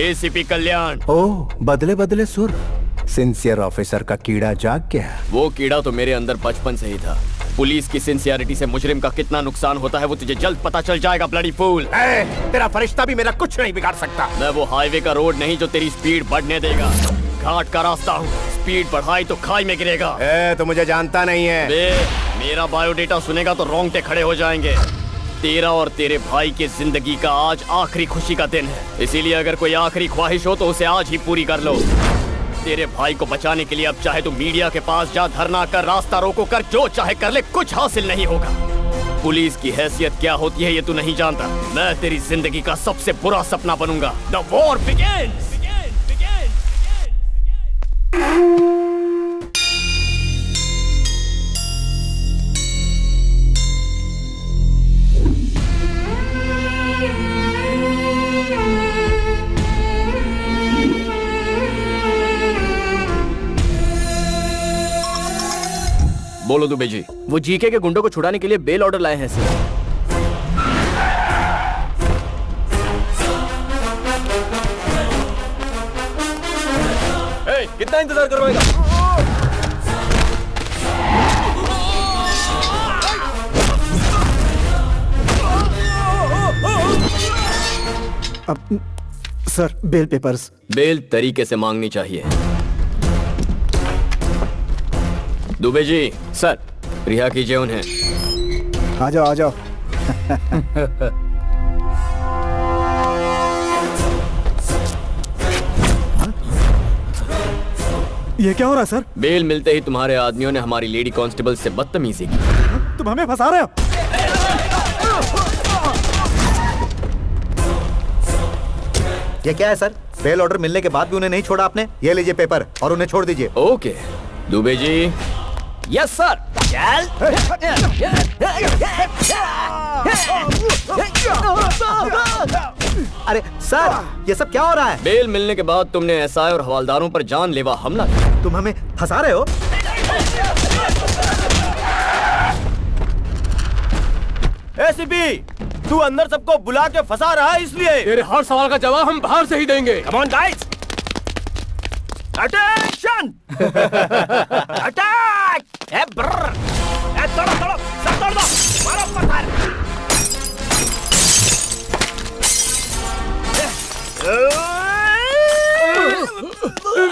एसीपी कल्याण। ओह, बदले बदले सुर। सिंसियर ऑफिसर का कीड़ा जाग गया। वो कीड़ा तो मेरे अंदर बचपन से ही था। पुलिस की सिंसियरिटी से मुजरिम का कितना नुकसान होता है वो तुझे जल्द पता चल जाएगा, ब्लडी फूल। तेरा फरिश्ता भी मेरा कुछ नहीं बिगाड़ सकता। मैं वो हाईवे का रोड नहीं जो तेरी स्पीड बढ़ने देगा। घाट का रास्ता हूँ, स्पीड बढ़ाई तो खाई में गिरेगा। तो मुझे जानता नहीं है। मेरा बायोडेटा सुनेगा तो रोंगटे खड़े हो जाएंगे। तेरा और तेरे भाई की जिंदगी का आज आखिरी खुशी का दिन है, इसीलिए अगर कोई आखिरी ख्वाहिश हो तो उसे आज ही पूरी कर लो। तेरे भाई को बचाने के लिए अब चाहे तो मीडिया के पास जा, धरना कर, रास्ता रोको कर, जो चाहे कर ले, कुछ हासिल नहीं होगा। पुलिस की हैसियत क्या होती है ये तू नहीं जानता। मैं तेरी जिंदगी का सबसे बुरा सपना बनूंगा। The war begins. बोलो दुबे जी। वो जीके के गुंडों को छुड़ाने के लिए बेल ऑर्डर लाए हैं सर। कितना इंतजार करवाएगा? Sir, bell peppers. बेल तरीके से मांगनी चाहिए। दुबे जी। सर, रिहा कीजिए उन्हें। आ जाओ आ जाओ। ये क्या हो रहा है सर? बेल मिलते ही तुम्हारे आदमियों ने हमारी लेडी कांस्टेबल से बदतमीजी की। तुम हमें फंसा रहे हो? ये क्या है सर? बेल ऑर्डर मिलने के बाद भी उन्हें नहीं छोड़ा आपने? ये लीजिए पेपर और उन्हें छोड़ दीजिए। Okay Dubey ji. Yes sir. चल। अरे सर, ये सब क्या हो रहा है? बेल मिलने के बाद तुमने एसआई और हवालदारों पर जानलेवा हमला किया। तुम हमें फंसा रहे हो? एसीपी, तू अंदर सबको बुला के फंसा रहा है इसलिए। तेरे हर सवाल का जवाब हम बाहर से ही देंगे। Come on guys, attention, attack! ए ब्रर, ए तोड़ो तोड़ो, सब तोड़ दो, मारो पत्थर।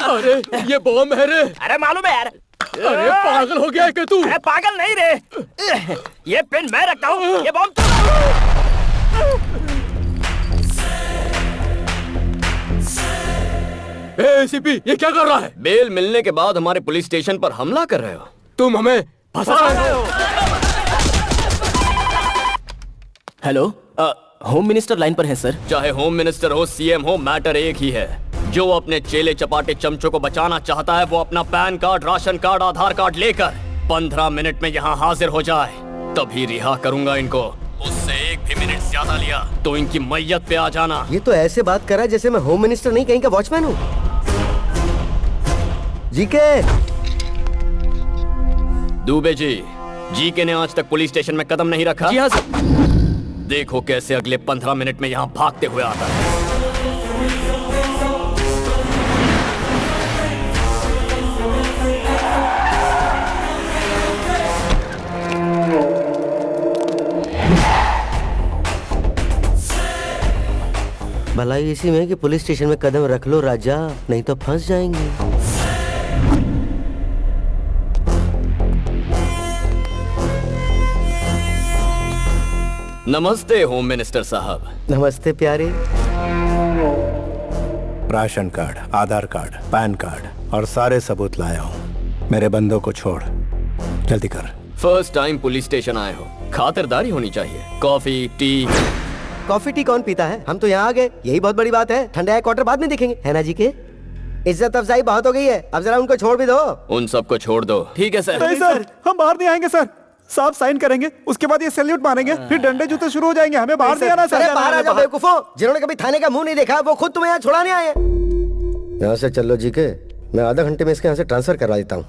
अरे ये बॉम्ब है रे। अरे मालूम है यार। अरे पागल हो गया है क्या तू? अरे पागल नहीं रे, ये पेन मैं रखता हूँ, ये बॉम्ब तू। एसीपी ये क्या कर रहा है? बेल मिलने के बाद हमारे पुलिस स्टेशन पर हमला कर रहे हो। तुम हमें फंसा रहे हो। हेलो, होम मिनिस्टर लाइन पर है सर। चाहे होम मिनिस्टर हो, सीएम हो, मैटर एक ही है। जो अपने चेले चपाटे चमचों को बचाना चाहता है वो अपना पैन कार्ड, राशन कार्ड, आधार कार्ड लेकर 15 मिनट में यहाँ हाजिर हो जाए, तभी रिहा करूंगा इनको। उससे एक भी मिनट ज्यादा लिया तो इनकी मैयत पे आ जाना। ये तो ऐसे बात कर रहा है जैसे मैं होम मिनिस्टर नहीं कहीं का वॉचमैन हूँ। जीके। दुबे जी, जीके ने आज तक पुलिस स्टेशन में कदम नहीं रखा। जी हाँ सर। देखो कैसे अगले 15 मिनट में यहाँ भागते हुए आता है। भलाई इसी में कि पुलिस स्टेशन में कदम रख लो राजा, नहीं तो फंस जाएंगे। नमस्ते होम मिनिस्टर साहब। नमस्ते प्यारे। राशन कार्ड, आधार कार्ड, पैन कार्ड और सारे सबूत लाया हूँ। मेरे बंदों को छोड़, जल्दी कर। फर्स्ट टाइम पुलिस स्टेशन आए हो, खातिरदारी होनी चाहिए। Coffee tea. कॉफी टी कौन पीता है? हम तो यहाँ आ गए, यही बहुत बड़ी बात है। ठंडा क्वार्टर बाद में देखेंगे, है ना जी के? इज्जत अफजाई बहुत हो गई है, अब जरा उनको छोड़ भी दो। उन सबको छोड़ दो। ठीक है सर। नहीं सर, हम बाहर नहीं आएंगे सर। साहब साइन करेंगे, उसके बाद ये सैल्यूट मारेंगे, फिर डंडे जूते शुरू हो जाएंगे। हमें बाहर नहीं आना सर। अरे बाहर आ जाओ बेवकूफो, जिन्होंने कभी थाने का मुंह नहीं देखा वो खुद तुम्हें यहाँ छुड़ाने आए। यहाँ से चलो जी के, मैं आधा घंटे में इसके यहाँ से ट्रांसफर करवा देता हूँ।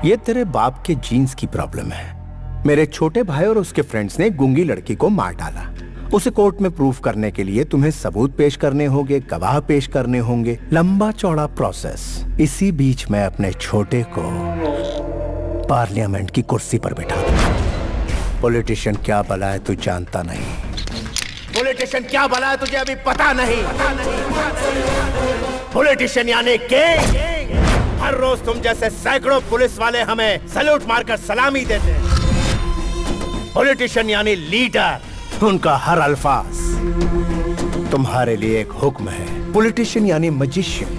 ये तेरे बाप के जीन्स की प्रॉब्लम है। मेरे छोटे भाई और उसके फ्रेंड्स ने गूंगी लड़की को मार डाला। उसे कोर्ट में प्रूफ करने के लिए तुम्हें सबूत पेश करने होंगे, गवाह पेश करने होंगे, लंबा चौड़ा प्रोसेस। इसी बीच मैं अपने छोटे को पार्लियामेंट की कुर्सी पर बिठा दूंगा। पॉलिटिशियन क्या भला है तू जानता नहीं। पॉलिटिशियन क्या भला है तुझे अभी पता नहीं। पॉलिटिशियन यानी किंग। हर रोज तुम जैसे सैकड़ों पुलिस वाले हमें सैल्यूट मारकर सलामी देते हैं। पॉलिटिशियन यानी लीडर। उनका हर अल्फाज तुम्हारे लिए एक हुक्म है। पॉलिटिशियन यानी मजिशियन,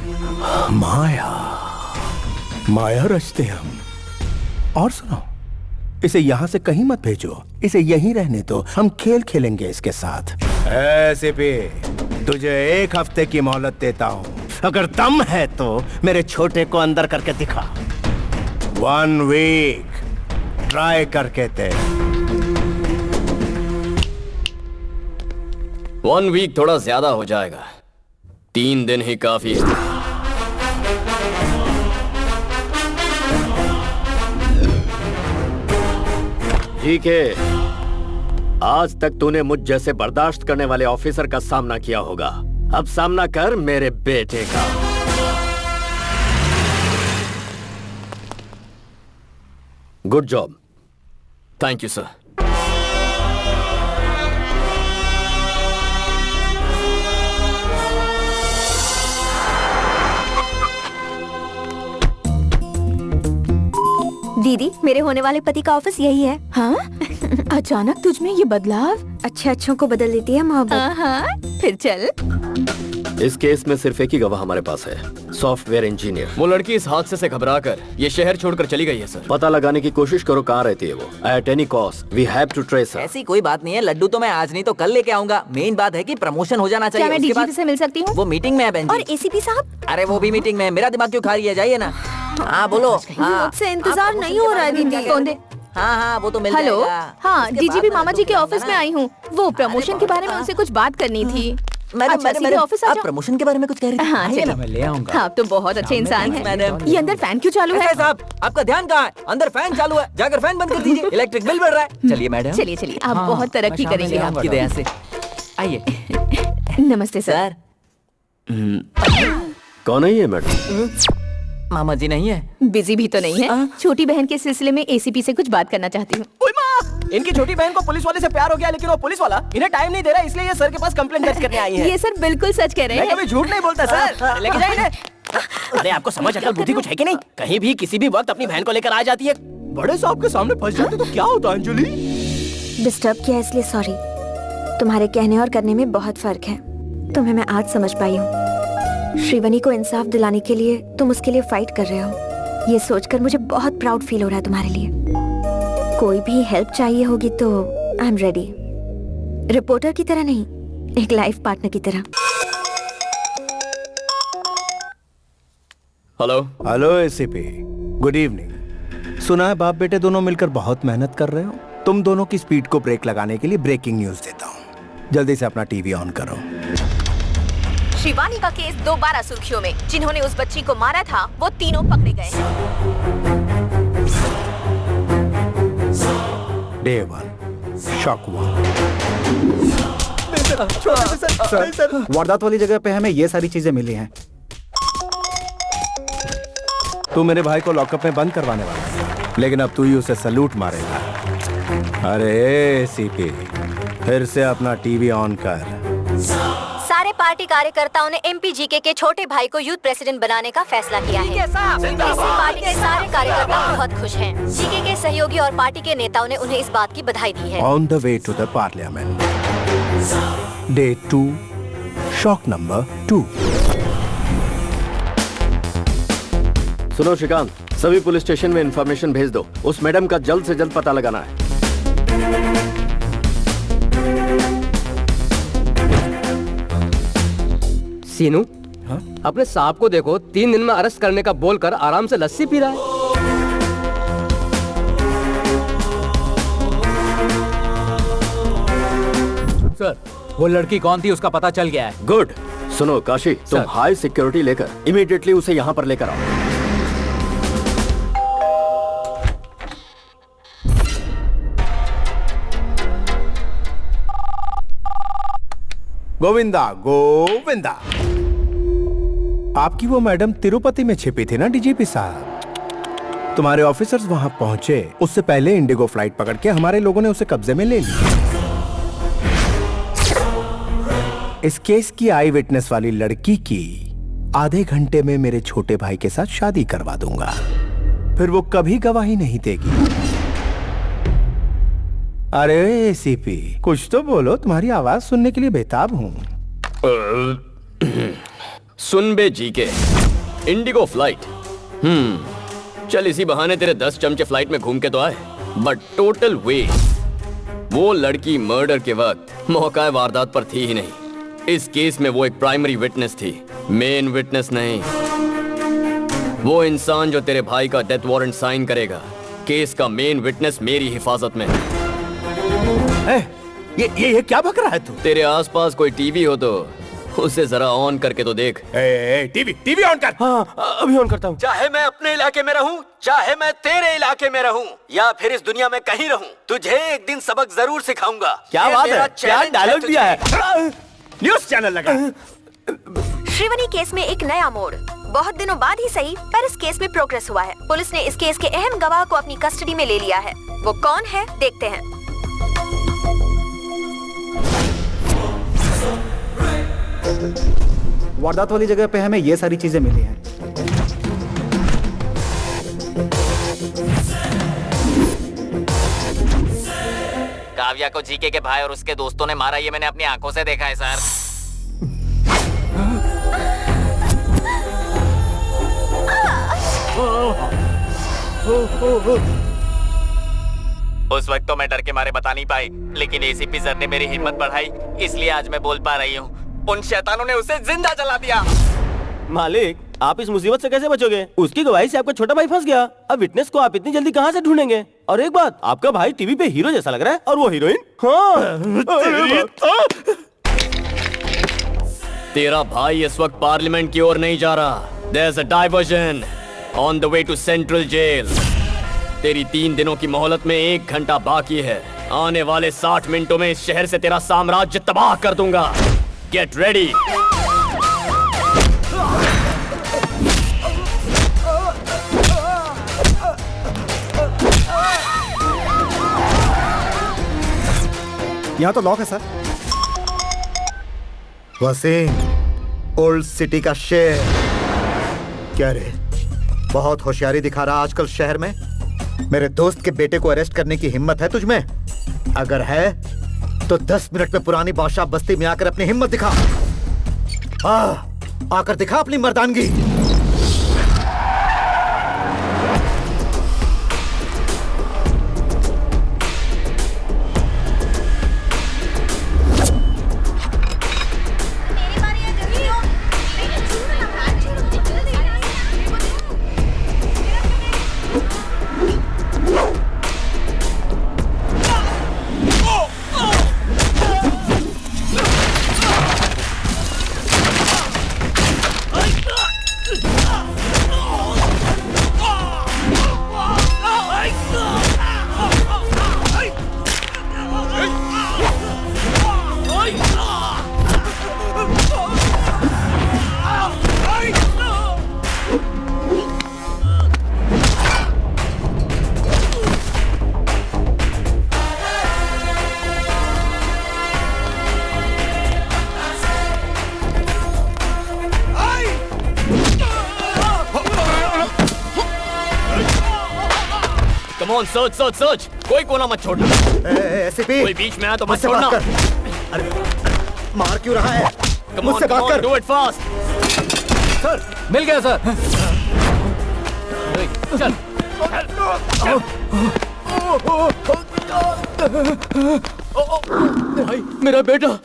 माया माया रचते हम। और सुनो, इसे यहाँ से कहीं मत भेजो, इसे यहीं रहने दो। हम खेल खेलेंगे इसके साथ। ऐसे भी तुझे एक हफ्ते की मोहलत देता हूँ। अगर दम है तो मेरे छोटे को अंदर करके दिखा। 1 वीक ट्राई करके दे। 1 वीक थोड़ा ज्यादा हो जाएगा, 3 दिन ही काफी है। ठीक है, आज तक तूने मुझ जैसे बर्दाश्त करने वाले ऑफिसर का सामना किया होगा, अब सामना कर मेरे बेटे का। Good job. Thank you sir. दीदी, मेरे होने वाले पति का ऑफिस यही है। हाँ? अचानक तुझ में ये बदलाव? अच्छे अच्छों को बदल देती है मोहब्बत। हाँ, फिर चल। इस केस में सिर्फ एक ही गवाह हमारे पास है, सॉफ्टवेयर इंजीनियर। वो लड़की इस हादसे से घबराकर ये शहर छोड़कर चली गई है सर। पता लगाने की कोशिश करो कहाँ रहती है वो। At any cost we have to trace her. ऐसी कोई बात नहीं है, लड्डू तो मैं आज नहीं तो कल लेके आऊंगा। मेन बात है कि प्रमोशन हो जाना चाहिए। क्या मैं डीजीपी से मिल सकती हूँ? वो मीटिंग में है बहन जी। और एसीपी साहब? अरे वो भी मीटिंग में है। मेरा दिमाग क्यों खा रही है? जाइए ना। हाँ बोलो। मुझसे इंतजार नहीं हो रहा है दीदी। कौन दे? हाँ वो तो मिल हेलो। जाएगा। हाँ, डीजीपी मामा जी के ऑफिस में आई हूँ। वो प्रमोशन के बारे में उनसे कुछ बात करनी थी। सीधे ऑफिस आ जाओ। प्रमोशन के बारे में कुछ कह रहे थे? हाँ चलो, मैं ले आऊंगा। आप तो बहुत अच्छे इंसान हैं। ये अंदर फैन क्यों चालू है? साहब आपका ध्यान कहाँ है? अंदर फैन चालू है, जाकर फैन बंद कर दीजिए। इलेक्ट्रिक बिल बढ़ रहा है। चलिए मैडम, चलिए चलिए, आप बहुत तरक्की करेंगे आपकी दया से। आइए। नमस्ते सर। कौन है ये मैडम? मामा जी नहीं है? बिजी भी तो नहीं है। छोटी बहन के सिलसिले में एसीपी से कुछ बात करना चाहती हूँ। इनकी छोटी बहन को पुलिस वाले से प्यार हो गया, लेकिन वो पुलिस वाला इन्हें टाइम नहीं दे रहा, इसलिए ये सर के पास कंप्लेंट दर्ज करने आई है। ये सर बिल्कुल सच कह रहे हैं। मैं कभी झूठ नहीं बोलता सर। लेके जाइए इन्हें। अरे आपको समझ अकल बुद्धि कुछ है कि नहीं? कहीं भी किसी भी वक्त अपनी बहन को लेकर आ जाती है। बड़े साहब के सामने फंस जाते तो क्या होता अंजलि? डिस्टर्ब किया इसलिए सॉरी। तुम्हारे कहने और करने में बहुत फर्क है। तुम्हें मैं आज समझ पाई हूँ। श्रीवनी को इंसाफ दिलाने के लिए तुम उसके लिए फाइट कर रहे हो। ये सोचकर मुझे बहुत प्राउड फील हो रहा है तुम्हारे लिए। कोई भी हेल्प चाहिए होगी तो आई एम रेडी। रिपोर्टर की तरह नहीं, एक लाइफ पार्टनर की तरह। Hello. Hello ACP, good evening. सुना है बाप बेटे दोनों मिलकर बहुत मेहनत कर रहे हो। तुम दोनों की स्पीड को ब्रेक लगाने के लिए ब्रेकिंग न्यूज देता हूँ। जल्दी से अपना टीवी ऑन करो। शिवानी का केस दोबारा सुर्खियों में। जिन्होंने उस बच्ची को मारा था वो तीनों पकड़े गए हैं। Day 1 shock 1। सर, वारदात वाली जगह पे हमें ये सारी चीजें मिली हैं। तू मेरे भाई को लॉकअप में बंद करवाने वाला है, लेकिन अब तू ही उसे सलूट मारेगा। अरे सीपी, फिर से अपना टीवी ऑन कर। सारे पार्टी कार्यकर्ताओं ने एमपीजीके के छोटे भाई को यूथ प्रेसिडेंट बनाने का फैसला किया है। इससे पार्टी के सारे कार्यकर्ता बहुत खुश हैं। जीके के सहयोगी और पार्टी के नेताओं ने उन्हें इस बात की बधाई दी है। On the way to the parliament. Day 2 shock number 2। सुनो श्रीकांत, सभी पुलिस स्टेशन में इंफॉर्मेशन भेज दो। उस मैडम का जल्द से जल्द पता लगाना है। सीनू, अपने साहब को देखो, 3 दिन में अरेस्ट करने का बोलकर आराम से लस्सी पी रहा है। सर, वो लड़की कौन थी उसका पता चल गया है। गुड। सुनो काशी, तुम हाई सिक्योरिटी लेकर इमीडिएटली उसे यहाँ पर लेकर आओ। गोविंदा गोविंदा, आपकी वो मैडम तिरुपति में छिपी थी ना डीजीपी साहब। तुम्हारे ऑफिसर्स वहां पहुंचे, उससे पहले इंडिगो फ्लाइट पकड़ के हमारे लोगों ने उसे कब्जे में ले लिया। इस केस की आई विटनेस वाली लड़की की आधे घंटे में मेरे छोटे भाई के साथ शादी करवा दूंगा। फिर वो कभी गवाही नहीं देगी। अरे एसीपी, कुछ तो बोलो, तुम्हारी आवाज सुनने के लिए बेताब हूँ। सुन बे जीके, इंडिगो फ्लाइट। चल इसी बहाने तेरे 10 चमचे फ्लाइट में घूम के तो आए, बट टोटल वेस्ट। वो लड़की मर्डर के वक्त मौका वारदात पर थी ही नहीं। इस केस में वो एक प्राइमरी विटनेस थी, मेन विटनेस नहीं। वो इंसान जो तेरे भाई का डेथ वारंट साइन करेगा, केस का मेन विटनेस मेरी हिफाजत में। ये क्या बक रहा है तू? तेरे आसपास कोई टीवी हो तो उसे जरा ऑन करके तो देख। टीवी ऑन कर। हाँ, अभी ऑन करता हूँ। चाहे मैं अपने इलाके में रहूं, चाहे मैं तेरे इलाके में रहूं, या फिर इस दुनिया में कहीं रहूं, तुझे एक दिन सबक जरूर सिखाऊंगा। क्या बात है, क्या डायलॉग दिया है। न्यूज चैनल लगा। श्रीवनी केस में एक नया मोड़। बहुत दिनों बाद ही सही, पर इस केस में प्रोग्रेस हुआ है। पुलिस ने इस केस के अहम गवाह को अपनी कस्टडी में ले लिया है। वो कौन है, देखते हैं। वारदात वाली जगह पे हमें ये सारी चीजें मिली हैं। काव्या को जीके के भाई और उसके दोस्तों ने मारा, ये मैंने अपनी आंखों से देखा है सर। उस वक्त तो मैं डर के मारे बता नहीं पाई, लेकिन एसीपी सर ने मेरी हिम्मत बढ़ाई, इसलिए आज मैं बोल पा रही हूँ। उन शैतानों ने उसे जिंदा जला दिया। मालिक, आप इस मुसीबत से कैसे बचोगे? उसकी गवाही से आपका छोटा भाई फंस गया। अब विटनेस को आप इतनी जल्दी कहाँ से ढूंढेंगे? और एक बात, आपका भाई टीवी पे हीरो जैसा लग रहा है और वो हीरोइन। हाँ। तेरा भाई इस वक्त पार्लियामेंट की ओर नहीं जा रहा। There's a diversion on the way to Central Jail. तेरी 3 दिनों की मोहलत में 1 घंटा बाकी है। आने वाले 60 मिनटों में इस शहर से तेरा साम्राज्य तबाह कर दूंगा। Get ready. यहाँ तो लॉक है सर। वसीम, ओल्ड सिटी का शेर। क्या रे, बहुत होशियारी दिखा रहा आजकल शहर में। मेरे दोस्त के बेटे को अरेस्ट करने की हिम्मत है तुझमें? अगर है तो 10 मिनट में पुरानी बादशाह बस्ती में आकर अपनी हिम्मत दिखा। आकर दिखा अपनी मर्दानगी। सर्च सर्च सर्च, कोई कोना मत छोड़ना। एसीपी, कोई बीच में आया तो मत छोड़ना। अरे मार क्यों रहा है? मुझसे बात कर। Do it fast. सर, मिल गया सर। चल। भाई, मेरा बेटा।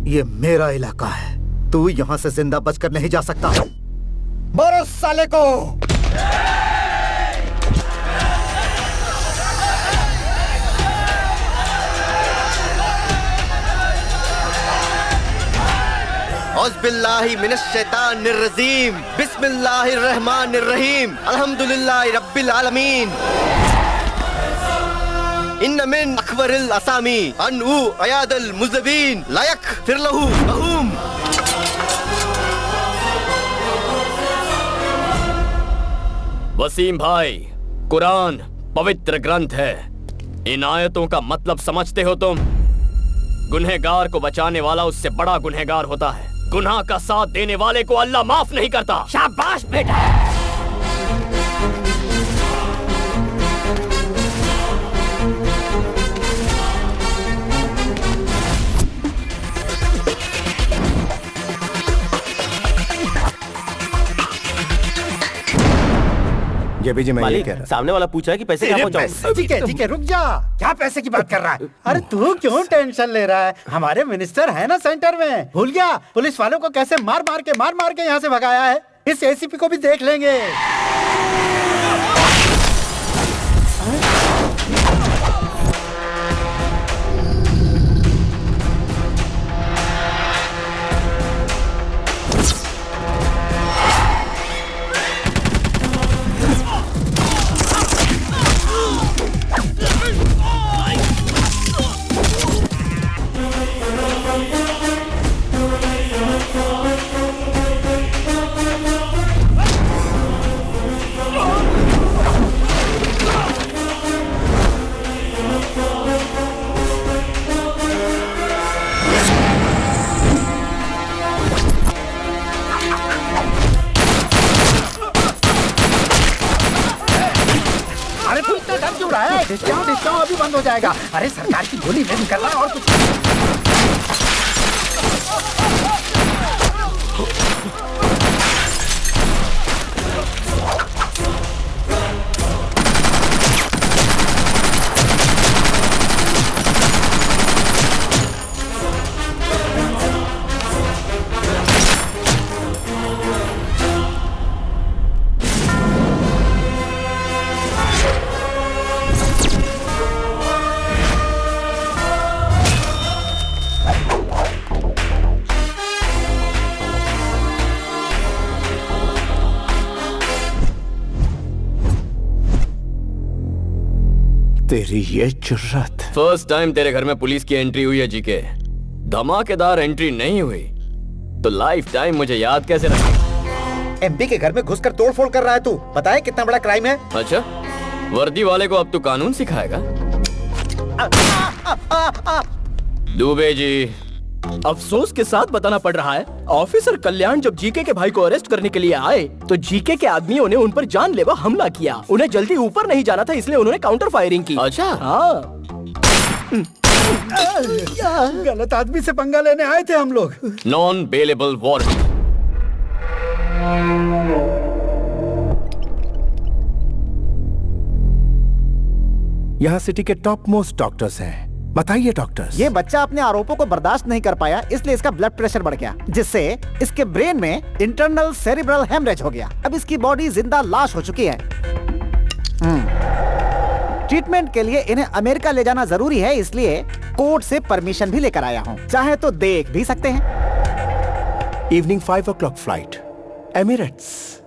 ये मेरा इलाका है, तू यहाँ से जिंदा बचकर नहीं जा सकता। मारो साले को। औज़ुबिल्लाहि मिनश्शैतानिर्रजीम, बिस्मिल्लाहिर्रहमानिर्रहीम, अल्हम्दुलिल्लाहि रब्बिल आलमीन। इन्न मिन अखबरिल असामी अनु अयादल मुज़बिन लायक फिरलहु अहूम। वसीम भाई, कुरान पवित्र ग्रंथ है। इन आयतों का मतलब समझते हो तुम? गुनहगार को बचाने वाला उससे बड़ा गुनहगार होता है। गुनाह का साथ देने वाले को अल्लाह माफ नहीं करता। शाबाश बेटा। ये भी जी मैं मालिक, सामने वाला पूछा है कि पैसे कहाँ पहुँचाऊं? ठीक है रुक जा। क्या पैसे की बात कर रहा है? अरे तू क्यों टेंशन ले रहा है? हमारे मिनिस्टर है ना सेंटर में। भूल गया पुलिस वालों को कैसे मार मार के यहाँ से भगाया है? इस एसीपी को भी देख लेंगे। डिस्काउंट अभी बंद हो जाएगा। अरे सरकार की गोली बंद कर रहा है और कुछ। तेरी ये जुर्रत। फर्स्ट टाइम तेरे घर में पुलिस की एंट्री हुई है जीके। धमाकेदार एंट्री नहीं हुई तो लाइफ टाइम मुझे याद कैसे रखेगा? एमपी के घर में घुसकर तोड़फोड़ कर रहा है तू। बताए कितना बड़ा क्राइम है? अच्छा, वर्दी वाले को अब तू कानून सिखाएगा? दुबे जी, अफसोस के साथ बताना पड़ रहा है, ऑफिसर कल्याण जब जीके के भाई को अरेस्ट करने के लिए आए तो जीके के आदमियों ने उन पर जानलेवा हमला किया। उन्हें जल्दी ऊपर नहीं जाना था, इसलिए उन्होंने काउंटर फायरिंग की। अच्छा, हाँ। गलत आदमी से पंगा लेने आए थे हम लोग। Non bailable warrant. यहाँ सिटी के टॉप मोस्ट डॉक्टर्स हैं। बताइए डॉक्टर्स। ये बच्चा अपने आरोपों को बर्दाश्त नहीं कर पाया, इसलिए इसका ब्लड प्रेशर बढ़ गया, जिससे इसके ब्रेन में इंटरनल सेरिब्रल हेमरेज हो गया। अब इसकी बॉडी जिंदा लाश हो चुकी है। ट्रीटमेंट के लिए इन्हें अमेरिका ले जाना जरूरी है, इसलिए कोर्ट से परमिशन भी लेकर आया हूँ। चाहे तो देख भी सकते हैं। Evening 5 o'clock flight, Emirates.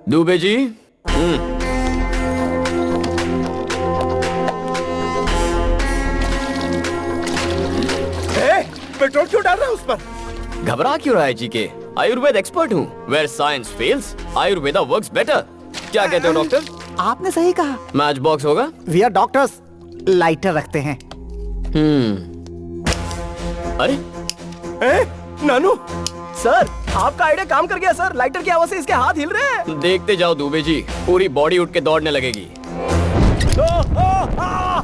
Dubey ji, petrol क्यों डाल रहा है उस पर? घबरा क्यों रहा है जीके? आयुर्वेद एक्सपर्ट हूँ। Where science fails, Ayurveda works better. क्या कहते हो डॉक्टर? आपने सही कहा। मैच बॉक्स होगा? वी आर डॉक्टर्स, लाइटर रखते हैं। अरे नानू सर, आपका आइडिया काम कर गया सर। लाइटर की आवाज से इसके हाथ हिल रहे हैं। देखते जाओ दुबे जी, पूरी बॉडी उठ के दौड़ने लगेगी।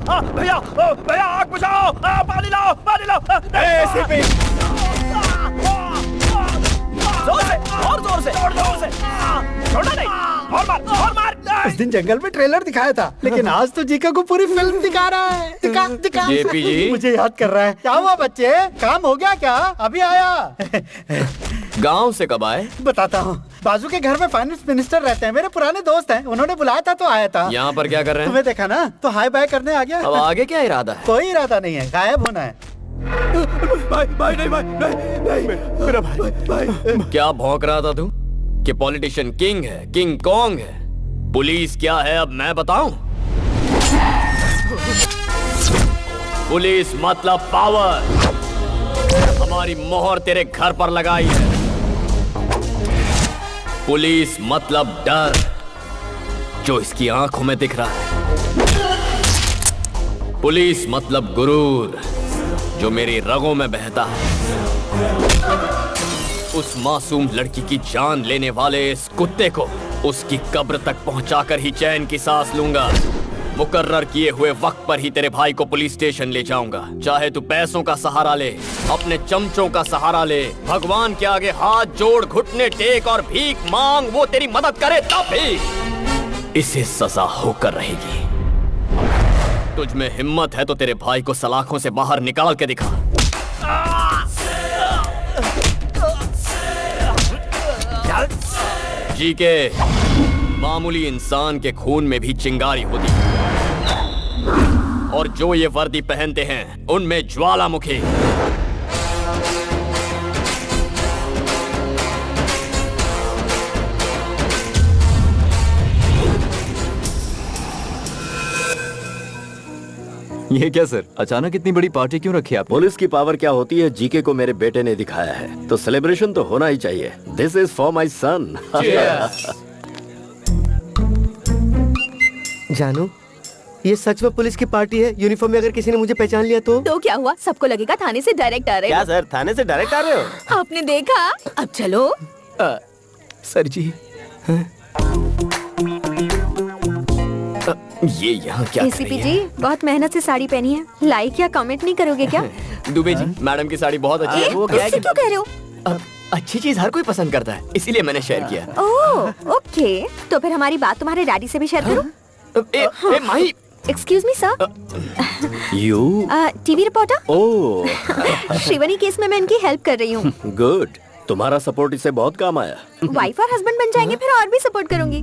भैया भैया आग बुझाओ, पानी लाओ, पानी लाओ। जोर से, और जोर से, जोर से। छोड़ना नहीं, और मार, और मार। उस दिन जंगल में ट्रेलर दिखाया था, लेकिन आज तो जीका को पूरी फिल्म दिखा रहा है। दिखा जेपी जी, मुझे याद कर रहा है। क्या हुआ बच्चे, काम हो गया क्या? अभी आया। गांव से कब आए? बताता हूँ। बाजू के घर में फाइनेंस मिनिस्टर रहते हैं, मेरे पुराने दोस्त हैं। उन्होंने बुलाया था तो आया था। यहाँ पर क्या कर रहे हैं? तुम्हें देखा ना तो हाय बाय करने आ गया। अब आगे क्या इरादा है? कोई इरादा नहीं है, गायब होना है। भाई नहीं, मेरा भाई। क्या भौंक रहा था तू कि पॉलिटिशियन किंग है, किंग कॉन्ग है? पुलिस क्या है अब मैं बताऊं? पुलिस मतलब पावर। हमारी मोहर तेरे घर पर लगाई है। पुलिस मतलब डर, जो इसकी आंखों में दिख रहा है। पुलिस मतलब गुरूर, जो मेरी रगों में बहता है। उस मासूम लड़की की जान लेने वाले इस कुत्ते को उसकी कब्र तक पहुंचाकर ही चैन की सांस लूंगा। मुकर्रर किए हुए वक्त पर ही तेरे भाई को पुलिस स्टेशन ले जाऊंगा। चाहे तू पैसों का सहारा ले, अपने चमचों का सहारा ले, भगवान के आगे हाथ जोड़, घुटने टेक और भीख मांग, वो तेरी मदद करे तब भी इसे सजा होकर रहेगी। तुझ में हिम्मत है तो तेरे भाई को सलाखों से बाहर निकाल के दिखा। जी के मामूली इंसान के खून में भी चिंगारी होती है, और जो ये वर्दी पहनते हैं उनमें ज्वालामुखी। ये क्या सर, अचानक इतनी बड़ी पार्टी क्यों रखी आप? पुलिस की पावर क्या होती है जीके को मेरे बेटे ने दिखाया है, तो सेलिब्रेशन तो होना ही चाहिए। दिस इज फॉर माई सन। जानू, ये सच में पुलिस की पार्टी है? यूनिफॉर्म में अगर किसी ने मुझे पहचान लिया तो क्या हुआ? सबको लगेगा थाने से डायरेक्ट आ रहे हो। क्या सर, थाने से डायरेक्ट आ रहे हो? आपने देखा? अब चलो। सर जी, ये यहाँ क्या कर एसीपी रही जी है? बहुत मेहनत से साड़ी पहनी है, लाइक या कमेंट नहीं करोगे क्या? दुबे जी, मैडम की साड़ी बहुत अच्छी है। वो क्या क्यों कह रहे हो? अच्छी चीज हर कोई पसंद करता है, इसीलिए मैंने शेयर किया। ओह ओके, तो फिर हमारी बात तुम्हारे डैडी से भी शेयर करो। Mahi, excuse me sir. U TV reporter. Oh Shrivani case में मैं इनकी हेल्प कर रही हूँ। गुड, तुम्हारा सपोर्ट इससे बहुत काम आया। वाइफ और हस्बैंड बन जाएंगे, फिर और भी सपोर्ट करूंगी।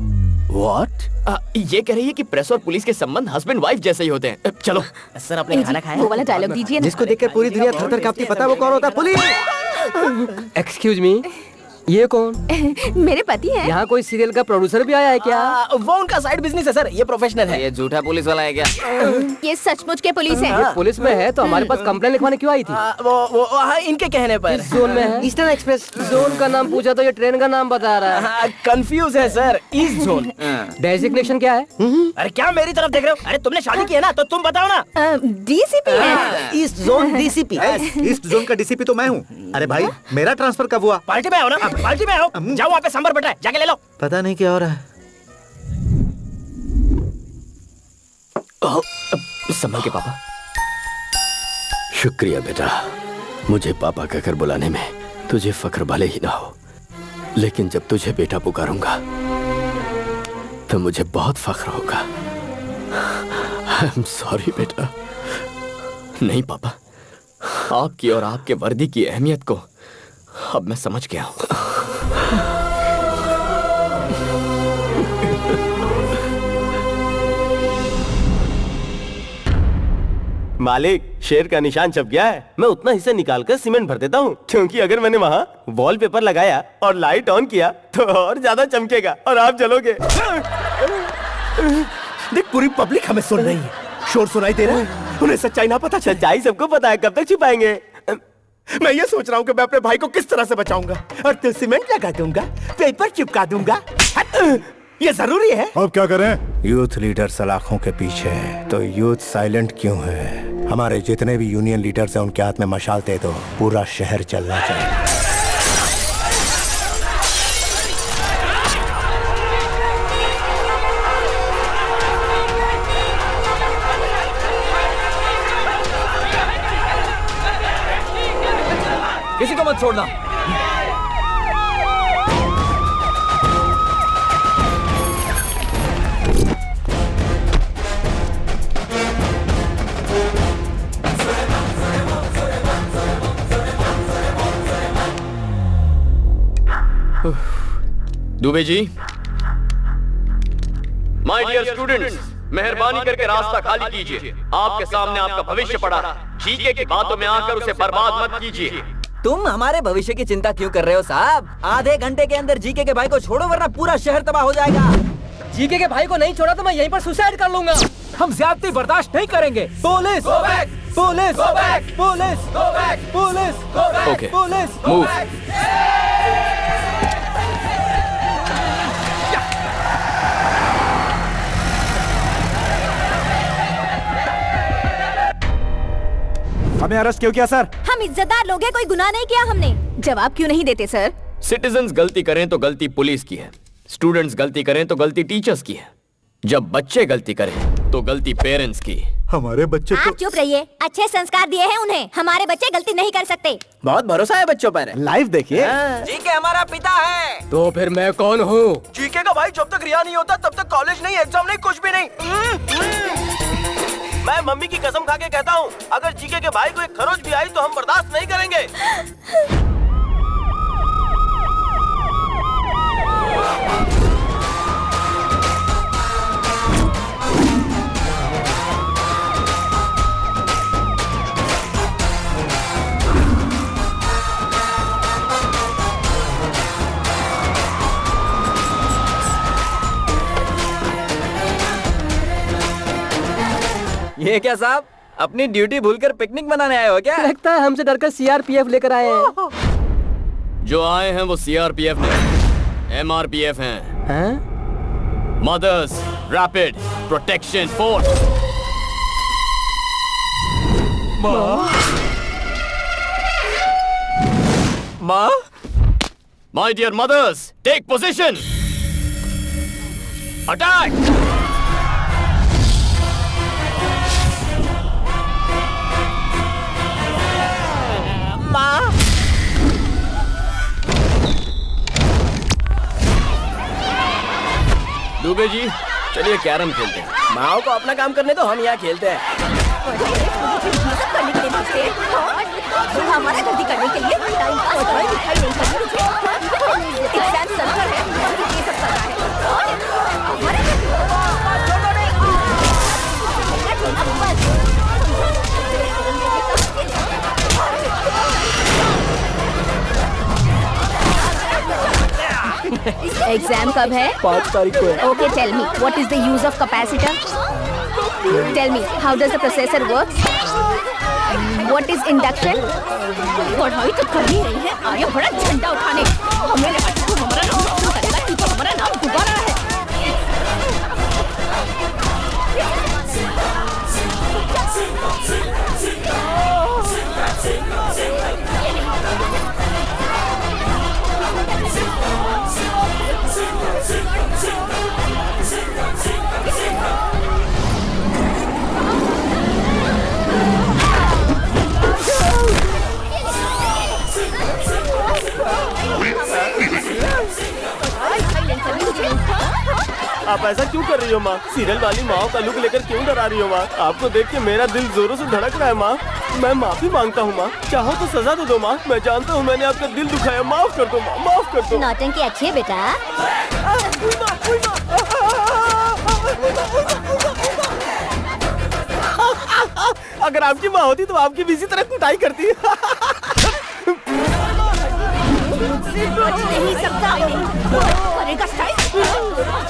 What? ये कह रही है कि प्रेस और पुलिस के संबंध हस्बैंड वाइफ जैसे ही होते हैं। चलो सर, आपने खाना खाया? वो वाला डायलॉग दीजिए ना। जिसको देखकर पूरी दुनिया थर-थर कांपती, पता है वो कौन होता है? पुलिस। एक्सक्यूज मी, ये कौन? मेरे पति हैं। यहाँ कोई सीरियल का प्रोड्यूसर भी आया है क्या? वो उनका साइड बिजनेस है सर, ये प्रोफेशनल है। ये झूठा पुलिस वाला है क्या? ये सचमुच के पुलिस हैं। ये पुलिस में है तो हमारे पास कंप्लेन लिखवाने क्यों आई थी? वो इनके कहने पर। किस जोन में है? ईस्टर्न एक्सप्रेस जोन का नाम पूछा तो ये ट्रेन का नाम बता रहा है। कंफ्यूज है सर, ईस्ट जोन। डेजिग्नेशन क्या है? अरे क्या मेरी तरफ देख रहे हो? अरे तुमने शादी की है ना, तो तुम बताओ ना। डीसीपी है। East zone DCP. East zone का डीसीपी तो मैं हूँ। अरे भाई, मेरा ट्रांसफर कब हुआ? पार्टी में आओ ना, पार्टी में आओ। जाओ वहाँ पे सांबर बटा है, जाके ले लो। पता नहीं क्या हो रहा है। संभल के पापा। शुक्रिया बेटा, मुझे पापा कहकर बुलाने में तुझे फख्र भले ही ना हो, लेकिन जब तुझे बेटा पुकारूंगा तो मुझे बहुत फख्र होगा। आई एम सॉरी बेटा। नहीं पापा, आपकी और आपके वर्दी की अहमियत को अब मैं समझ गया हूँ। मालिक, शेर का निशान छप गया है। मैं उतना हिस्सा निकालकर सीमेंट भर देता हूँ, क्योंकि अगर मैंने वहाँ वॉलपेपर लगाया और लाइट ऑन किया तो और ज्यादा चमकेगा और आप जलोगे। देख, पूरी पब्लिक हमें सुन रही है, शोर सुनाई दे रहा है। उन्हें सच्चाई ना पता। सच्चाई सबको पता है, कब तक छिपाएंगे? मैं ये सोच रहा हूँ कि मैं अपने भाई को किस तरह से बचाऊंगा। और तो सीमेंट लगा दूंगा, पेपर चिपका दूंगा। ये जरूरी है। अब क्या करें? यूथ लीडर सलाखों के पीछे है, तो यूथ साइलेंट क्यों है? हमारे जितने भी यूनियन लीडर्स हैं उनके हाथ में मशाल दे दो, पूरा शहर चलना चाहिए। किसी को मत छोड़ना। Dubey ji, my dear students, मेहरबानी करके रास्ता खाली कीजिए। आपके सामने आपका भविष्य पड़ा है। जीके की बातों में आकर उसे बर्बाद मत कीजिए। तुम हमारे भविष्य की चिंता क्यों कर रहे हो साहब? आधे घंटे के अंदर जीके के भाई को छोड़ो, वरना पूरा शहर तबाह हो जाएगा। जीके के भाई को नहीं छोड़ा तो मैं यहीं पर सुसाइड कर लूंगा। हम ज्यादती बर्दाश्त नहीं करेंगे। Police, police, police, police, okay, police, move. हमें अरेस्ट क्यों किया सर? हम इज्जतदार लोग हैं, कोई गुनाह नहीं किया हमने। जवाब क्यों नहीं देते सर? सिटीजन्स गलती करें तो गलती पुलिस की है, स्टूडेंट्स गलती करें तो गलती टीचर्स की है, जब बच्चे गलती करें तो गलती पेरेंट्स की। हमारे बच्चे आप चुप रहिए, अच्छे संस्कार दिए हैं उन्हें। हमारे बच्चे गलती नहीं कर सकते। बहुत भरोसा है बच्चों पर। लाइव देखिए। जीके हमारा पिता है। तो फिर मैं कौन हूँ? जीके का भाई जब तक रिहा नहीं होता तब तक कॉलेज नहीं, एग्जाम नहीं, कुछ भी नहीं। मैं मम्मी की कसम खा के कहता हूँ, अगर जीके के भाई को एक खरोच भी आई तो हम बर्दाश्त नहीं करेंगे। ये क्या साहब, अपनी ड्यूटी भूलकर पिकनिक मनाने आए हो क्या? लगता है हमसे डरकर सीआरपीएफ लेकर आए हैं। जो आए हैं वो सीआरपीएफ नहीं, एमआरपीएफ हैं। Mothers rapid protection force. माँ, my dear mothers, take position, attack. माँ। दुबे जी चलिए कैरम खेलते हैं। माओ को अपना काम करने तो हम यहाँ खेलते हैं। करने के लिए भेजते हैं हमारा गलती करने के लिए टाइम पास पढ़ाई लिखाई नहीं करनी मुझे एग्जाम सेंटर है ये सब कर रहा है हमारे एग्जाम कब है? 5 तारीख को है। Okay tell me what is the use of capacitor? Tell me how does the processor works? What is induction? पढ़ाई तो कर ही रही है आर्य बड़ा झंडा उठाने हमें लगा कि तू हमारा नाम रोशन करेगा क्योंकि हमारा नाम दोबारा है। आप ऐसा क्यों कर रही हो माँ? सीरियल वाली माँ का लुक लेकर क्यों डरा रही हो माँ? आपको देख के मेरा दिल जोरों से धड़क रहा है माँ। मैं माफी मांगता हूँ माँ। चाहो तो सजा दे दो माँ। मैं जानता हूँ मैंने आपका दिल दुखाया। माफ कर दो माँ, माफ कर दो। नौटंकी अच्छी है बेटा। अगर आपकी माँ होती तो आपकी भी इसी तरह कुटाई करती। बच नहीं सकता करेगा स्टाइल।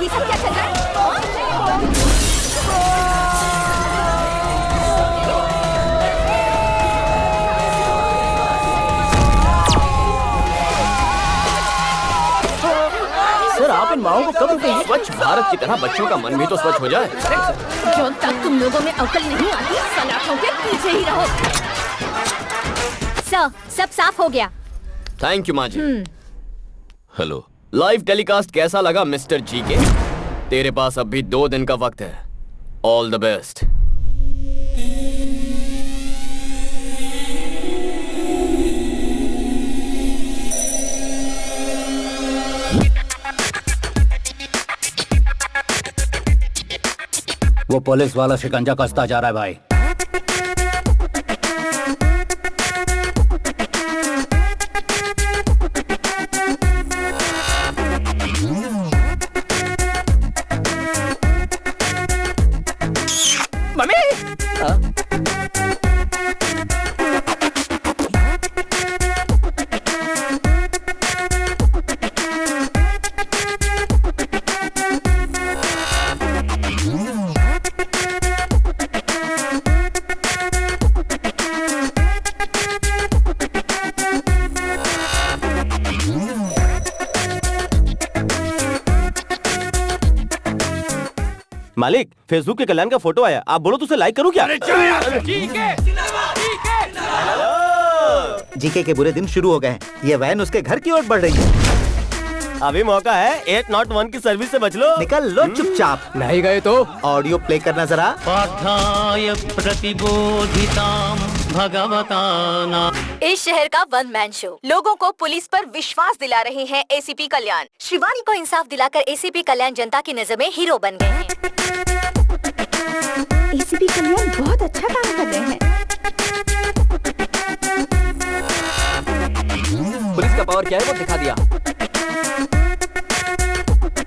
ये सब क्या चल रहा है? सर आप इन माओं को कब उठाएंगे? स्वच्छ भारत की तरह बच्चों का मन भी तो स्वच्छ हो जाए। जब तक तुम लोगों में अकल नहीं आती सलाखों के पीछे ही रहो। सर सब साफ हो गया। थैंक यू माँ जी। हेलो लाइव टेलीकास्ट कैसा लगा मिस्टर जी के? तेरे पास अब भी 2 दिन का वक्त है। All the best. वो पुलिस वाला शिकंजा कसता जा रहा है भाई। मालिक फेसबुक के कल्याण का फोटो आया। आप बोलो तो उसे लाइक करूं क्या? जीके के बुरे दिन शुरू हो गए हैं। ये वैन उसके घर की ओर बढ़ रही है। अभी मौका है 801 की सर्विस से बच लो। निकल लो चुपचाप। नहीं गए तो ऑडियो प्ले करना जरा। पाठाय प्रतिबोधितां भगवता नाम। इस शहर का वन मैन शो लोगों को पुलिस पर विश्वास दिला रहे हैं एसीपी कल्याण। शिवानी को इंसाफ दिलाकर एसीपी कल्याण जनता की नजर में हीरो बन गए हैं। एसीपी कल्याण बहुत अच्छा काम कर रहे हैं। पुलिस का पावर क्या है वो दिखा दिया।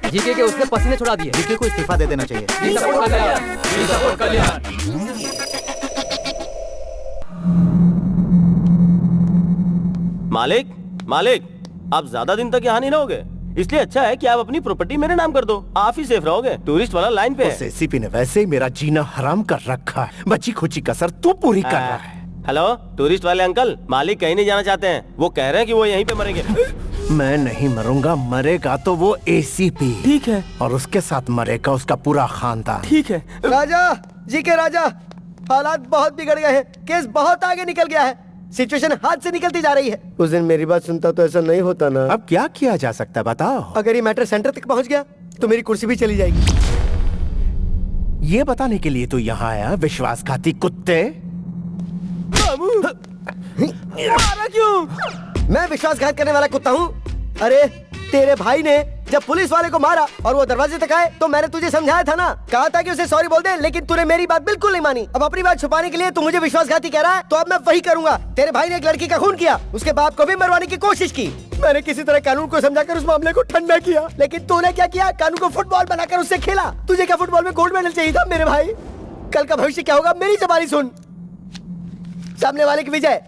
जीके के उसने पसीने छुड़ा दिए। जीके को इस्तीफा दे देना चाहिए। मालिक मालिक आप ज्यादा दिन तक यहाँ नहीं रहोगे, इसलिए अच्छा है कि आप अपनी प्रॉपर्टी मेरे नाम कर दो। आप ही सेफ रहोगे। टूरिस्ट वाला लाइन पे है। एसीपी ने वैसे ही मेरा जीना हराम कर रखा है। बची खुची कसर तू पूरी कर रहा है। हेलो टूरिस्ट वाले अंकल, मालिक कहीं नहीं जाना चाहते हैं। वो कह रहे हैं कि वो यहीं पे मरेंगे। मैं नहीं मरूंगा, मरेगा तो वो एसीपी। ठीक है। और उसके साथ मरेगा उसका पूरा खानदान। ठीक है। राजा जी के राजा, हालात बहुत बिगड़ गए हैं। केस बहुत आगे निकल गया है। सिचुएशन हाथ से निकलती जा रही है। उस दिन मेरी बात सुनता तो ऐसा नहीं होता ना। अब क्या किया जा सकता बताओ। अगर ये मैटर सेंटर तक पहुंच गया तो मेरी कुर्सी भी चली जाएगी। ये बताने के लिए तू यहाँ आया विश्वासघाती कुत्ते? मारा क्यों? मैं विश्वासघात करने वाला कुत्ता हूँ? अरे तेरे भाई ने जब पुलिस वाले को मारा और वो दरवाजे तक आए तो मैंने तुझे समझाया था ना, कहा था कि उसे सॉरी बोल दे, लेकिन तूने मेरी बात बिल्कुल नहीं मानी। अब अपनी बात छुपाने के लिए तू मुझे विश्वासघाती कह रहा है, तो अब मैं वही करूंगा। तेरे भाई ने एक लड़की का खून किया, उसके बाप को भी मरवाने की कोशिश की। मैंने किसी तरह कानून को समझाकर उस मामले को ठंडा किया, लेकिन तूने क्या किया? कानून को फुटबॉल बनाकर उससे खेला। तुझे क्या फुटबॉल में गोल्ड मेडल चाहिए था मेरे भाई? कल का भविष्य क्या होगा मेरी ज़बानी सुन। सामने वाले की विजय,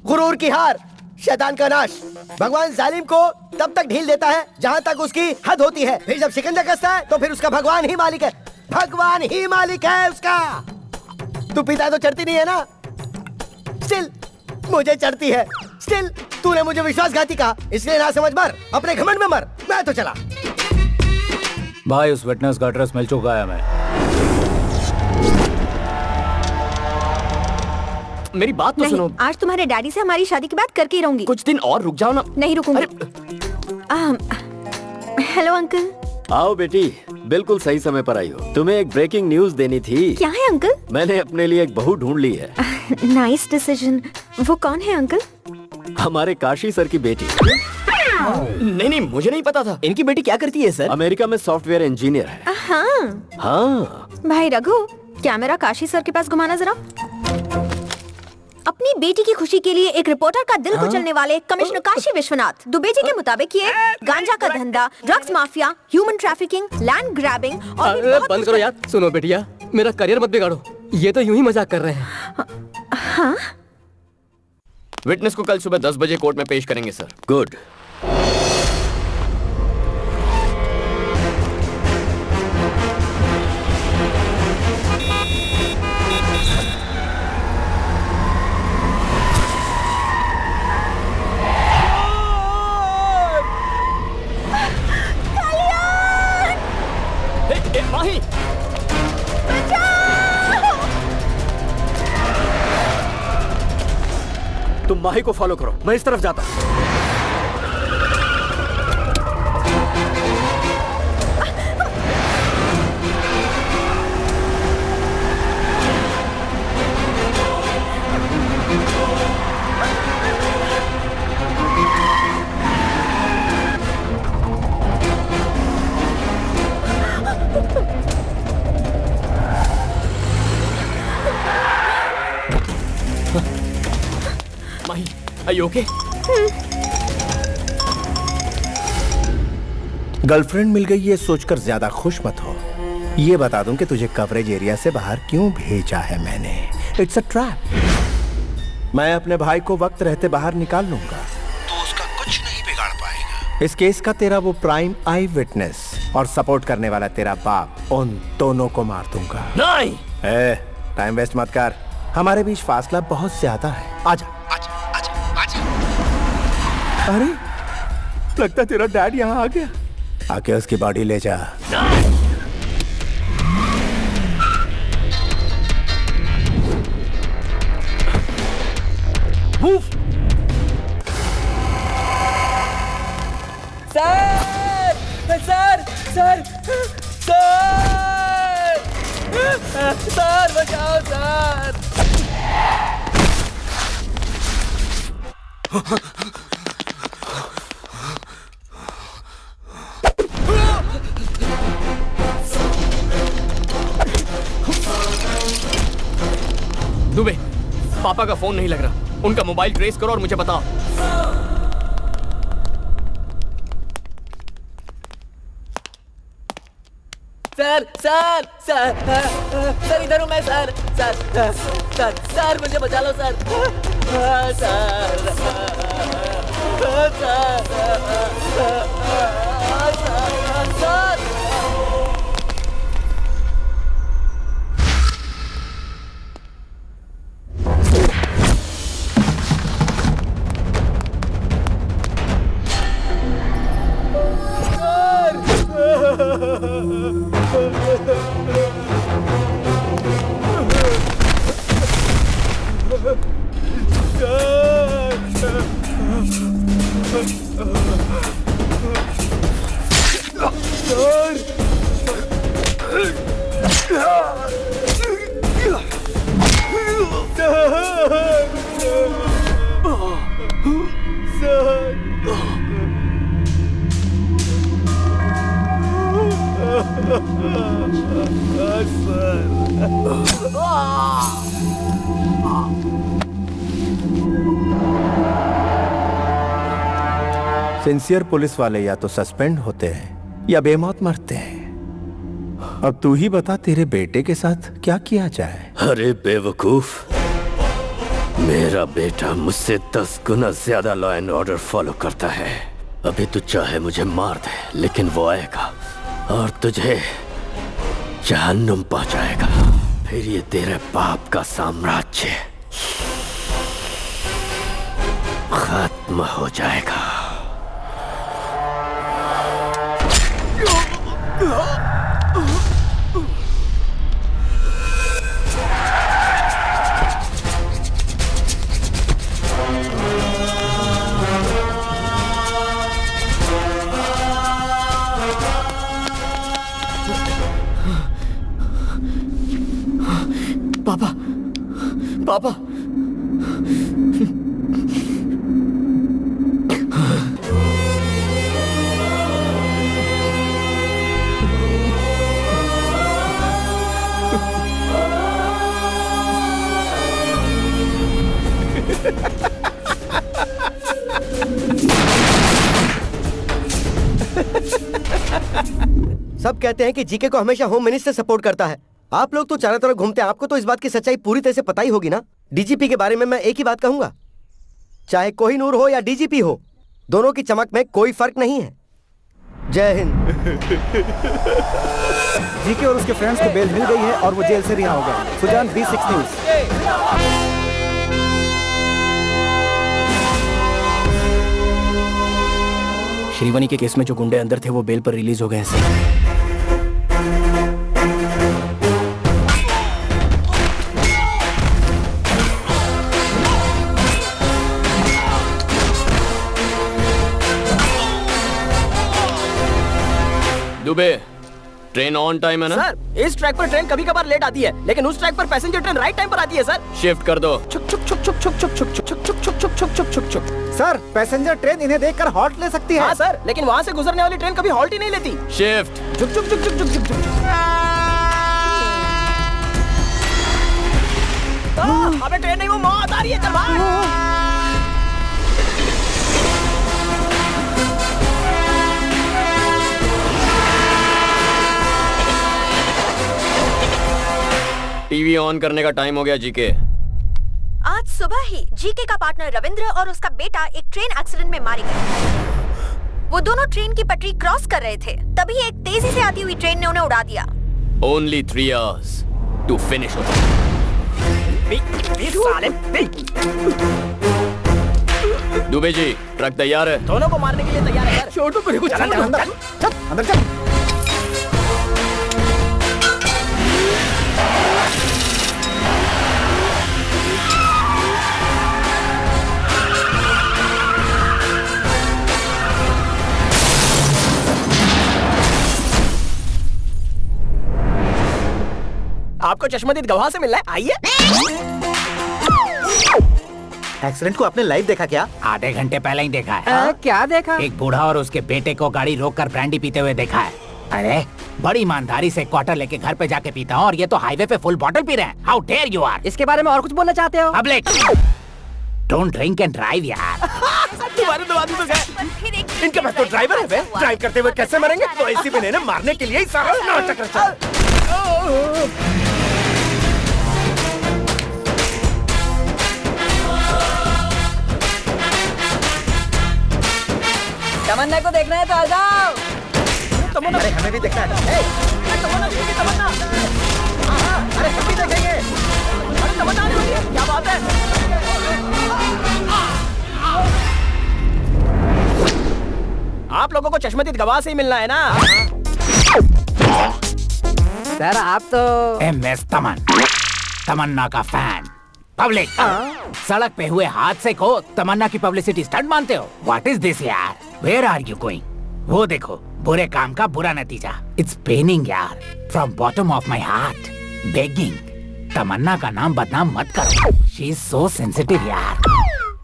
गुरूर की हार, शैतान का नाश। भगवान जालिम को तब तक ढील देता है जहाँ तक उसकी हद होती है, फिर जब शिकंजा कसता है तो फिर उसका भगवान ही मालिक है। भगवान ही मालिक है उसका। तू पिता तो चढ़ती नहीं है ना, स्टिल मुझे चढ़ती है। स्टिल तूने मुझे विश्वासघाती कहा, इसलिए ना समझ मर, अपने घमंड में मर। मैं तो चला। भाई उस विटनेस का एड्रेस मिल चुका है हमें। मेरी बात तो सुनो। आज तुम्हारे डैडी से हमारी शादी की बात करके ही रहूंगी। कुछ दिन और रुक जाओ ना। नहीं रुकूंगी। Hello uncle. आओ बेटी, बिल्कुल सही समय पर आई हो। तुम्हें एक ब्रेकिंग न्यूज देनी थी। क्या है अंकल? मैंने अपने लिए एक बहू ढूंढ ली है। Nice decision. वो कौन है अंकल? हमारे काशी सर की बेटी। नहीं, मुझे नहीं पता था। इनकी बेटी क्या करती है सर? अमेरिका में सॉफ्टवेयर इंजीनियर है। हाँ। भाई रघु, कैमरा काशी सर के पास घुमाना जरा। अपनी बेटी की खुशी के लिए एक रिपोर्टर का दिल कुचलने वाले कमिश्नर काशी विश्वनाथ दुबे जी के मुताबिक ये गांजा का धंधा, drugs mafia, human trafficking, land grabbing और बंद करो यार। सुनो बेटिया, मेरा करियर मत बिगाड़ो। ये तो यूं ही मजाक कर रहे हैं। हाँ? विटनेस को कल सुबह 10 बजे कोर्ट में पेश करेंगे सर। गुड। माही, तुम माही को फॉलो करो, मैं इस तरफ जाता हूँ। माही, are you okay? गर्लफ्रेंड मिल गई ये सोचकर ज्यादा खुश मत हो। ये बता दूं कि तुझे कवरेज एरिया से बाहर क्यों भेजा है मैंने। It's a trap. मैं अपने भाई को वक्त रहते बाहर निकाल लूंगा तो उसका कुछ नहीं बिगाड़ पाएगा। इस केस का तेरा वो प्राइम आई विटनेस और सपोर्ट करने वाला तेरा बाप, उन दोनों को मार दूंगा। नहीं। टाइम वेस्ट मत कर, हमारे बीच फासला बहुत ज्यादा है। आजा। अरे लगता तेरा डैड यहाँ आ गया। आके उसकी बॉडी ले जा। सर बचाओ सर। दुबे, पापा का फोन नहीं लग रहा। उनका मोबाइल ट्रेस करो और मुझे बताओ। सर सर सर सर इधर हूँ मैं सर। सर मुझे बचा लो सर। सर सिंसियर पुलिस वाले या तो सस्पेंड होते हैं या बेमौत मरते हैं। अब तू ही बता तेरे बेटे के साथ क्या किया जाए। अरे बेवकूफ, मेरा बेटा मुझसे 10 गुना ज्यादा लॉ एंड ऑर्डर फॉलो करता है। अभी तू चाहे मुझे मार दे, लेकिन वो आएगा और तुझे जहन्नुम पहुंचाएगा। फिर ये तेरे बाप का साम्राज्य खत्म हो जाएगा। पापा, पापा, सब कहते हैं कि जीके को हमेशा होम मिनिस्टर सपोर्ट करता है। आप लोग तो चारों तरफ घूमते हैं, आपको तो इस बात की सच्चाई पूरी तरह से पता ही होगी ना। डीजीपी के बारे में मैं एक ही बात कहूंगा, चाहे कोहिनूर हो या डीजीपी हो, दोनों की चमक में कोई फर्क नहीं है। जय हिंद। जीके और उसके फ्रेंड्स को बेल मिल गई है और वो जेल से रिहा हो गए। Sujan, B6 news. श्रीवनी के केस में जो गुंडे अंदर थे वो बेल पर रिलीज हो गए हैं sir. Dubey, train on time है ना? सर, इस ट्रैक पर ट्रेन कभी कभार लेट आती है, लेकिन उस ट्रैक पर पैसेंजर ट्रेन राइट टाइम पर आती है सर। शिफ्ट कर दो। छुक छुक छुक छुक छुक छुक छुक छुक छुक छुक छुक छुक छुक छुक छुक। सर, पैसेंजर ट्रेन इन्हें देखकर हॉल्ट ले सकती है। हाँ सर, लेकिन वहाँ से गुजरने वाली ट्रेन कभी हॉल्ट ही नहीं लेती। शिफ्ट। छुक छुक छुक छुक छुक छुक छुक। अबे ट्रेन नहीं, वो मौत आ रही है, चल भाग। टीवी ऑन करने का टाइम हो गया जीके। आज सुबह ही जीके का पार्टनर रविंद्र और उसका बेटा एक ट्रेन एक्सीडेंट में मारे गए। वो दोनों ट्रेन की पटरी क्रॉस कर रहे थे, तभी एक तेजी से आती हुई ट्रेन ने उन्हें उड़ा दिया। Only 3 hours to finish it. Dubey ji, truck तैयार है। दोनों को मारने के लिए तैयार है सर। छोटू को कुछ चल अंदर, चल अंदर चल। आपको चश्मदीद गवाह से मिलना है, आइए। एक्सीडेंट को आपने लाइव देखा क्या? आधे घंटे पहले ही देखा है। क्या देखा? एक बूढ़ा और उसके बेटे को गाड़ी रोककर ब्रांडी पीते हुए देखा है। अरे बड़ी ईमानदारी से क्वार्टर लेके घर पे जाके पीता हूँ और ये तो हाईवे पे फुल बॉटल पी रहे हैं। How dare you are. इसके बारे में और कुछ बोलना चाहते हो? Public, don't drink and drive यार। तुम्हारे दो आदमी तो गए। इनके पास तो ड्राइवर है बे। ड्राइव करते हुए कैसे मरेंगे? तो इसी में ने मारने के लिए ही सारा नाटक रचा। तमन्ना को देखना है तो आ जाओ। तमन्ना, अरे हमें भी देखना है। तमन्ना, तमन्ना। अरे हम भी देखेंगे। अरे तमन्ना आने वाली है, क्या बात है? आप लोगों को चश्मदीद गवाह से ही मिलना है ना? सर आप तो MS तमन्ना का फैन। पब्लिक, सड़क पे हुए हादसे को तमन्ना की पब्लिसिटी स्टंट मानते हो? व्हाट इज दिस यार? Where are you going? वो देखो, बुरे काम का बुरा नतीजा। इट्स पेनिंग यार, from bottom of my heart, begging. Tamanna का नाम बदनाम मत करो। शी इज सो सेंसिटिव यार,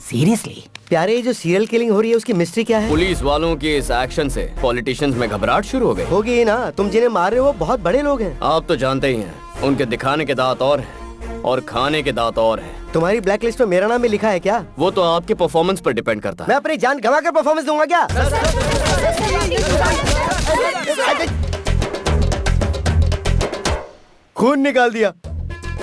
सीरियसली। प्यारे ये जो सीरियल किलिंग हो रही है उसकी मिस्ट्री क्या है? पुलिस वालों के इस एक्शन से पॉलिटिशियंस में घबराहट शुरू हो गई। होगी ही ना, तुम जिन्हें मार रहे हो वो बहुत बड़े लोग हैं। आप तो जानते ही हैं, उनके दिखाने के दांत और हैं और खाने के दांत और हैं। तुम्हारी ब्लैक लिस्ट में मेरा नाम भी लिखा है क्या? वो तो आपके परफॉर्मेंस पर डिपेंड करता है। मैं अपनी जान गंवा कर परफॉर्मेंस दूंगा क्या? खून निकाल दिया।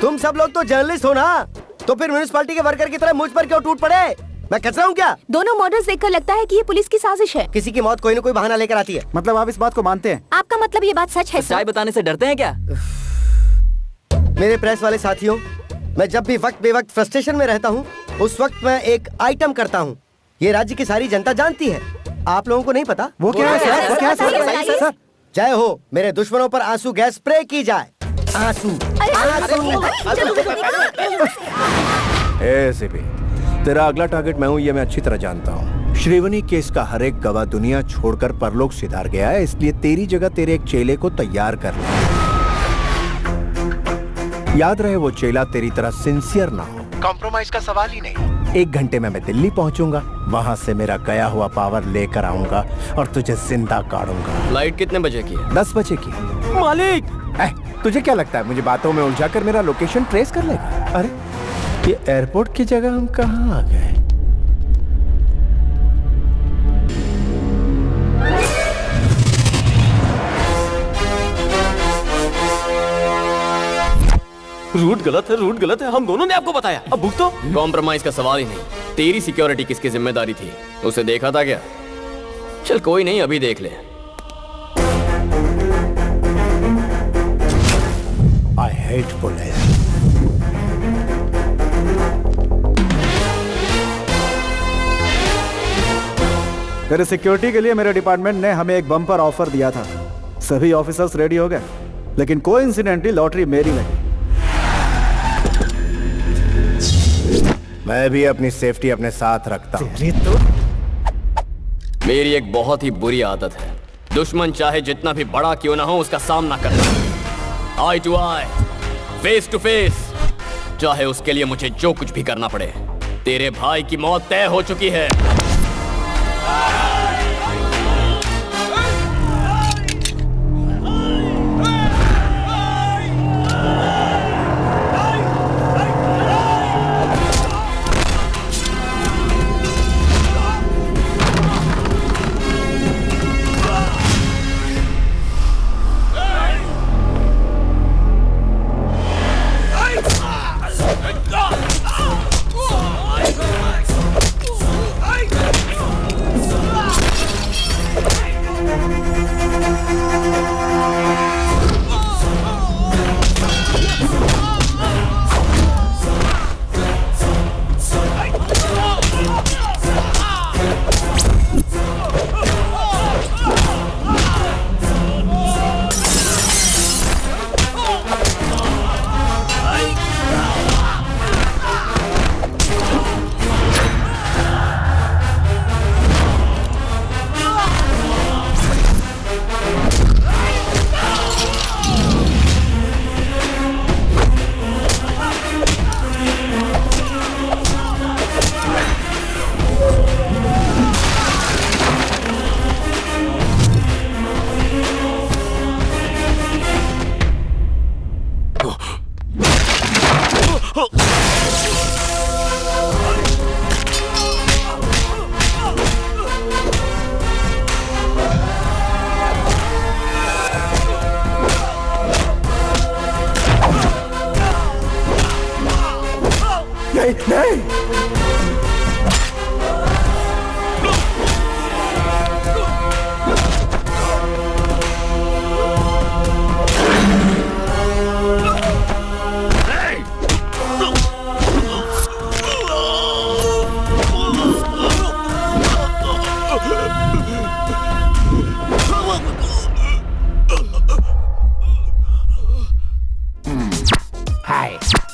तुम सब लोग तो जर्नलिस्ट हो ना, तो फिर म्युनिसिपैलिटी के वर्कर की तरह मुझ पर क्यों टूट पड़े? मैं कचरा हूँ क्या? दोनों मर्डर्स देखकर लगता है कि ये पुलिस की साजिश है। किसी की मौत कोई न कोई बहाना लेकर आती है। मतलब आप इस बात को मानते हैं? आपका मतलब ये बात सच है? सच्चाई बताने से डरते हैं क्या? मेरे प्रेस वाले साथियों, मैं जब भी वक्त बेवक्त फ्रस्ट्रेशन में रहता हूँ, उस वक्त मैं एक आइटम करता हूँ। ये राज्य की सारी जनता जानती है, आप लोगों को नहीं पता। वो क्या है सर? वो क्या है सर? जय हो, मेरे दुश्मनों पर आंसू गैस स्प्रे की जाए। आंसू एसीपी, तेरा अगला टारगेट मैं हूँ, ये मैं अच्छी तरह जानता हूँ। श्रीवनी केस का हर एक गवाह दुनिया छोड़कर परलोक सिधार गया है, इसलिए तेरी जगह तेरे एक चेले को तैयार कर ले। याद रहे वो चेला तेरी तरह सिंसियर ना हो, कॉम्प्रोमाइज का सवाल ही नहीं। 1 घंटे में मैं दिल्ली पहुंचूंगा, वहां से मेरा गया हुआ पावर लेकर आऊंगा और तुझे जिंदा काटूंगा। फ्लाइट कितने बजे की है? 10 बजे की। मालिक, तुझे क्या लगता है मुझे बातों में उलझाकर मेरा लोकेशन ट्रेस कर लेगा? अरे ये एयरपोर्ट की जगह हम कहाँ आ गए? रूट गलत है, रूट गलत है। हम दोनों ने आपको बताया, अब भुगतो। कॉम्प्रोमाइज का सवाल ही नहीं। तेरी सिक्योरिटी किसकी जिम्मेदारी थी? उसे देखा था क्या? चल कोई नहीं, अभी देख ले। I hate police. तेरे सिक्योरिटी के लिए मेरे डिपार्टमेंट ने हमें एक बम्पर ऑफर दिया था। सभी ऑफिसर्स रेडी हो गए, लेकिन कोइंसिडेंटली लॉटरी मेरी लगी। मैं भी अपनी सेफ्टी अपने साथ रखता हूँ। मेरी एक बहुत ही बुरी आदत है, दुश्मन चाहे जितना भी बड़ा क्यों ना हो उसका सामना करना, eye to eye, face to face, चाहे उसके लिए मुझे जो कुछ भी करना पड़े। तेरे भाई की मौत तय हो चुकी है।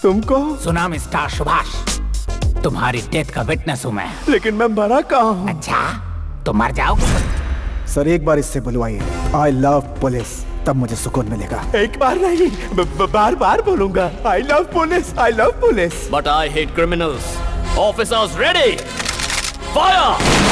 तुमको सुना मिस्टर सुभाष, तुम्हारी डेथ का विटनेस हूँ मैं। लेकिन मैं मरा कहाँ हूँ? अच्छा, तो मर जाओगे। सर एक बार इससे बुलवाइए, आई लव पुलिस, तब मुझे सुकून मिलेगा। एक बार नहीं, बार बार बोलूंगा, I love police, I love police. But I hate criminals. Officers ready, fire!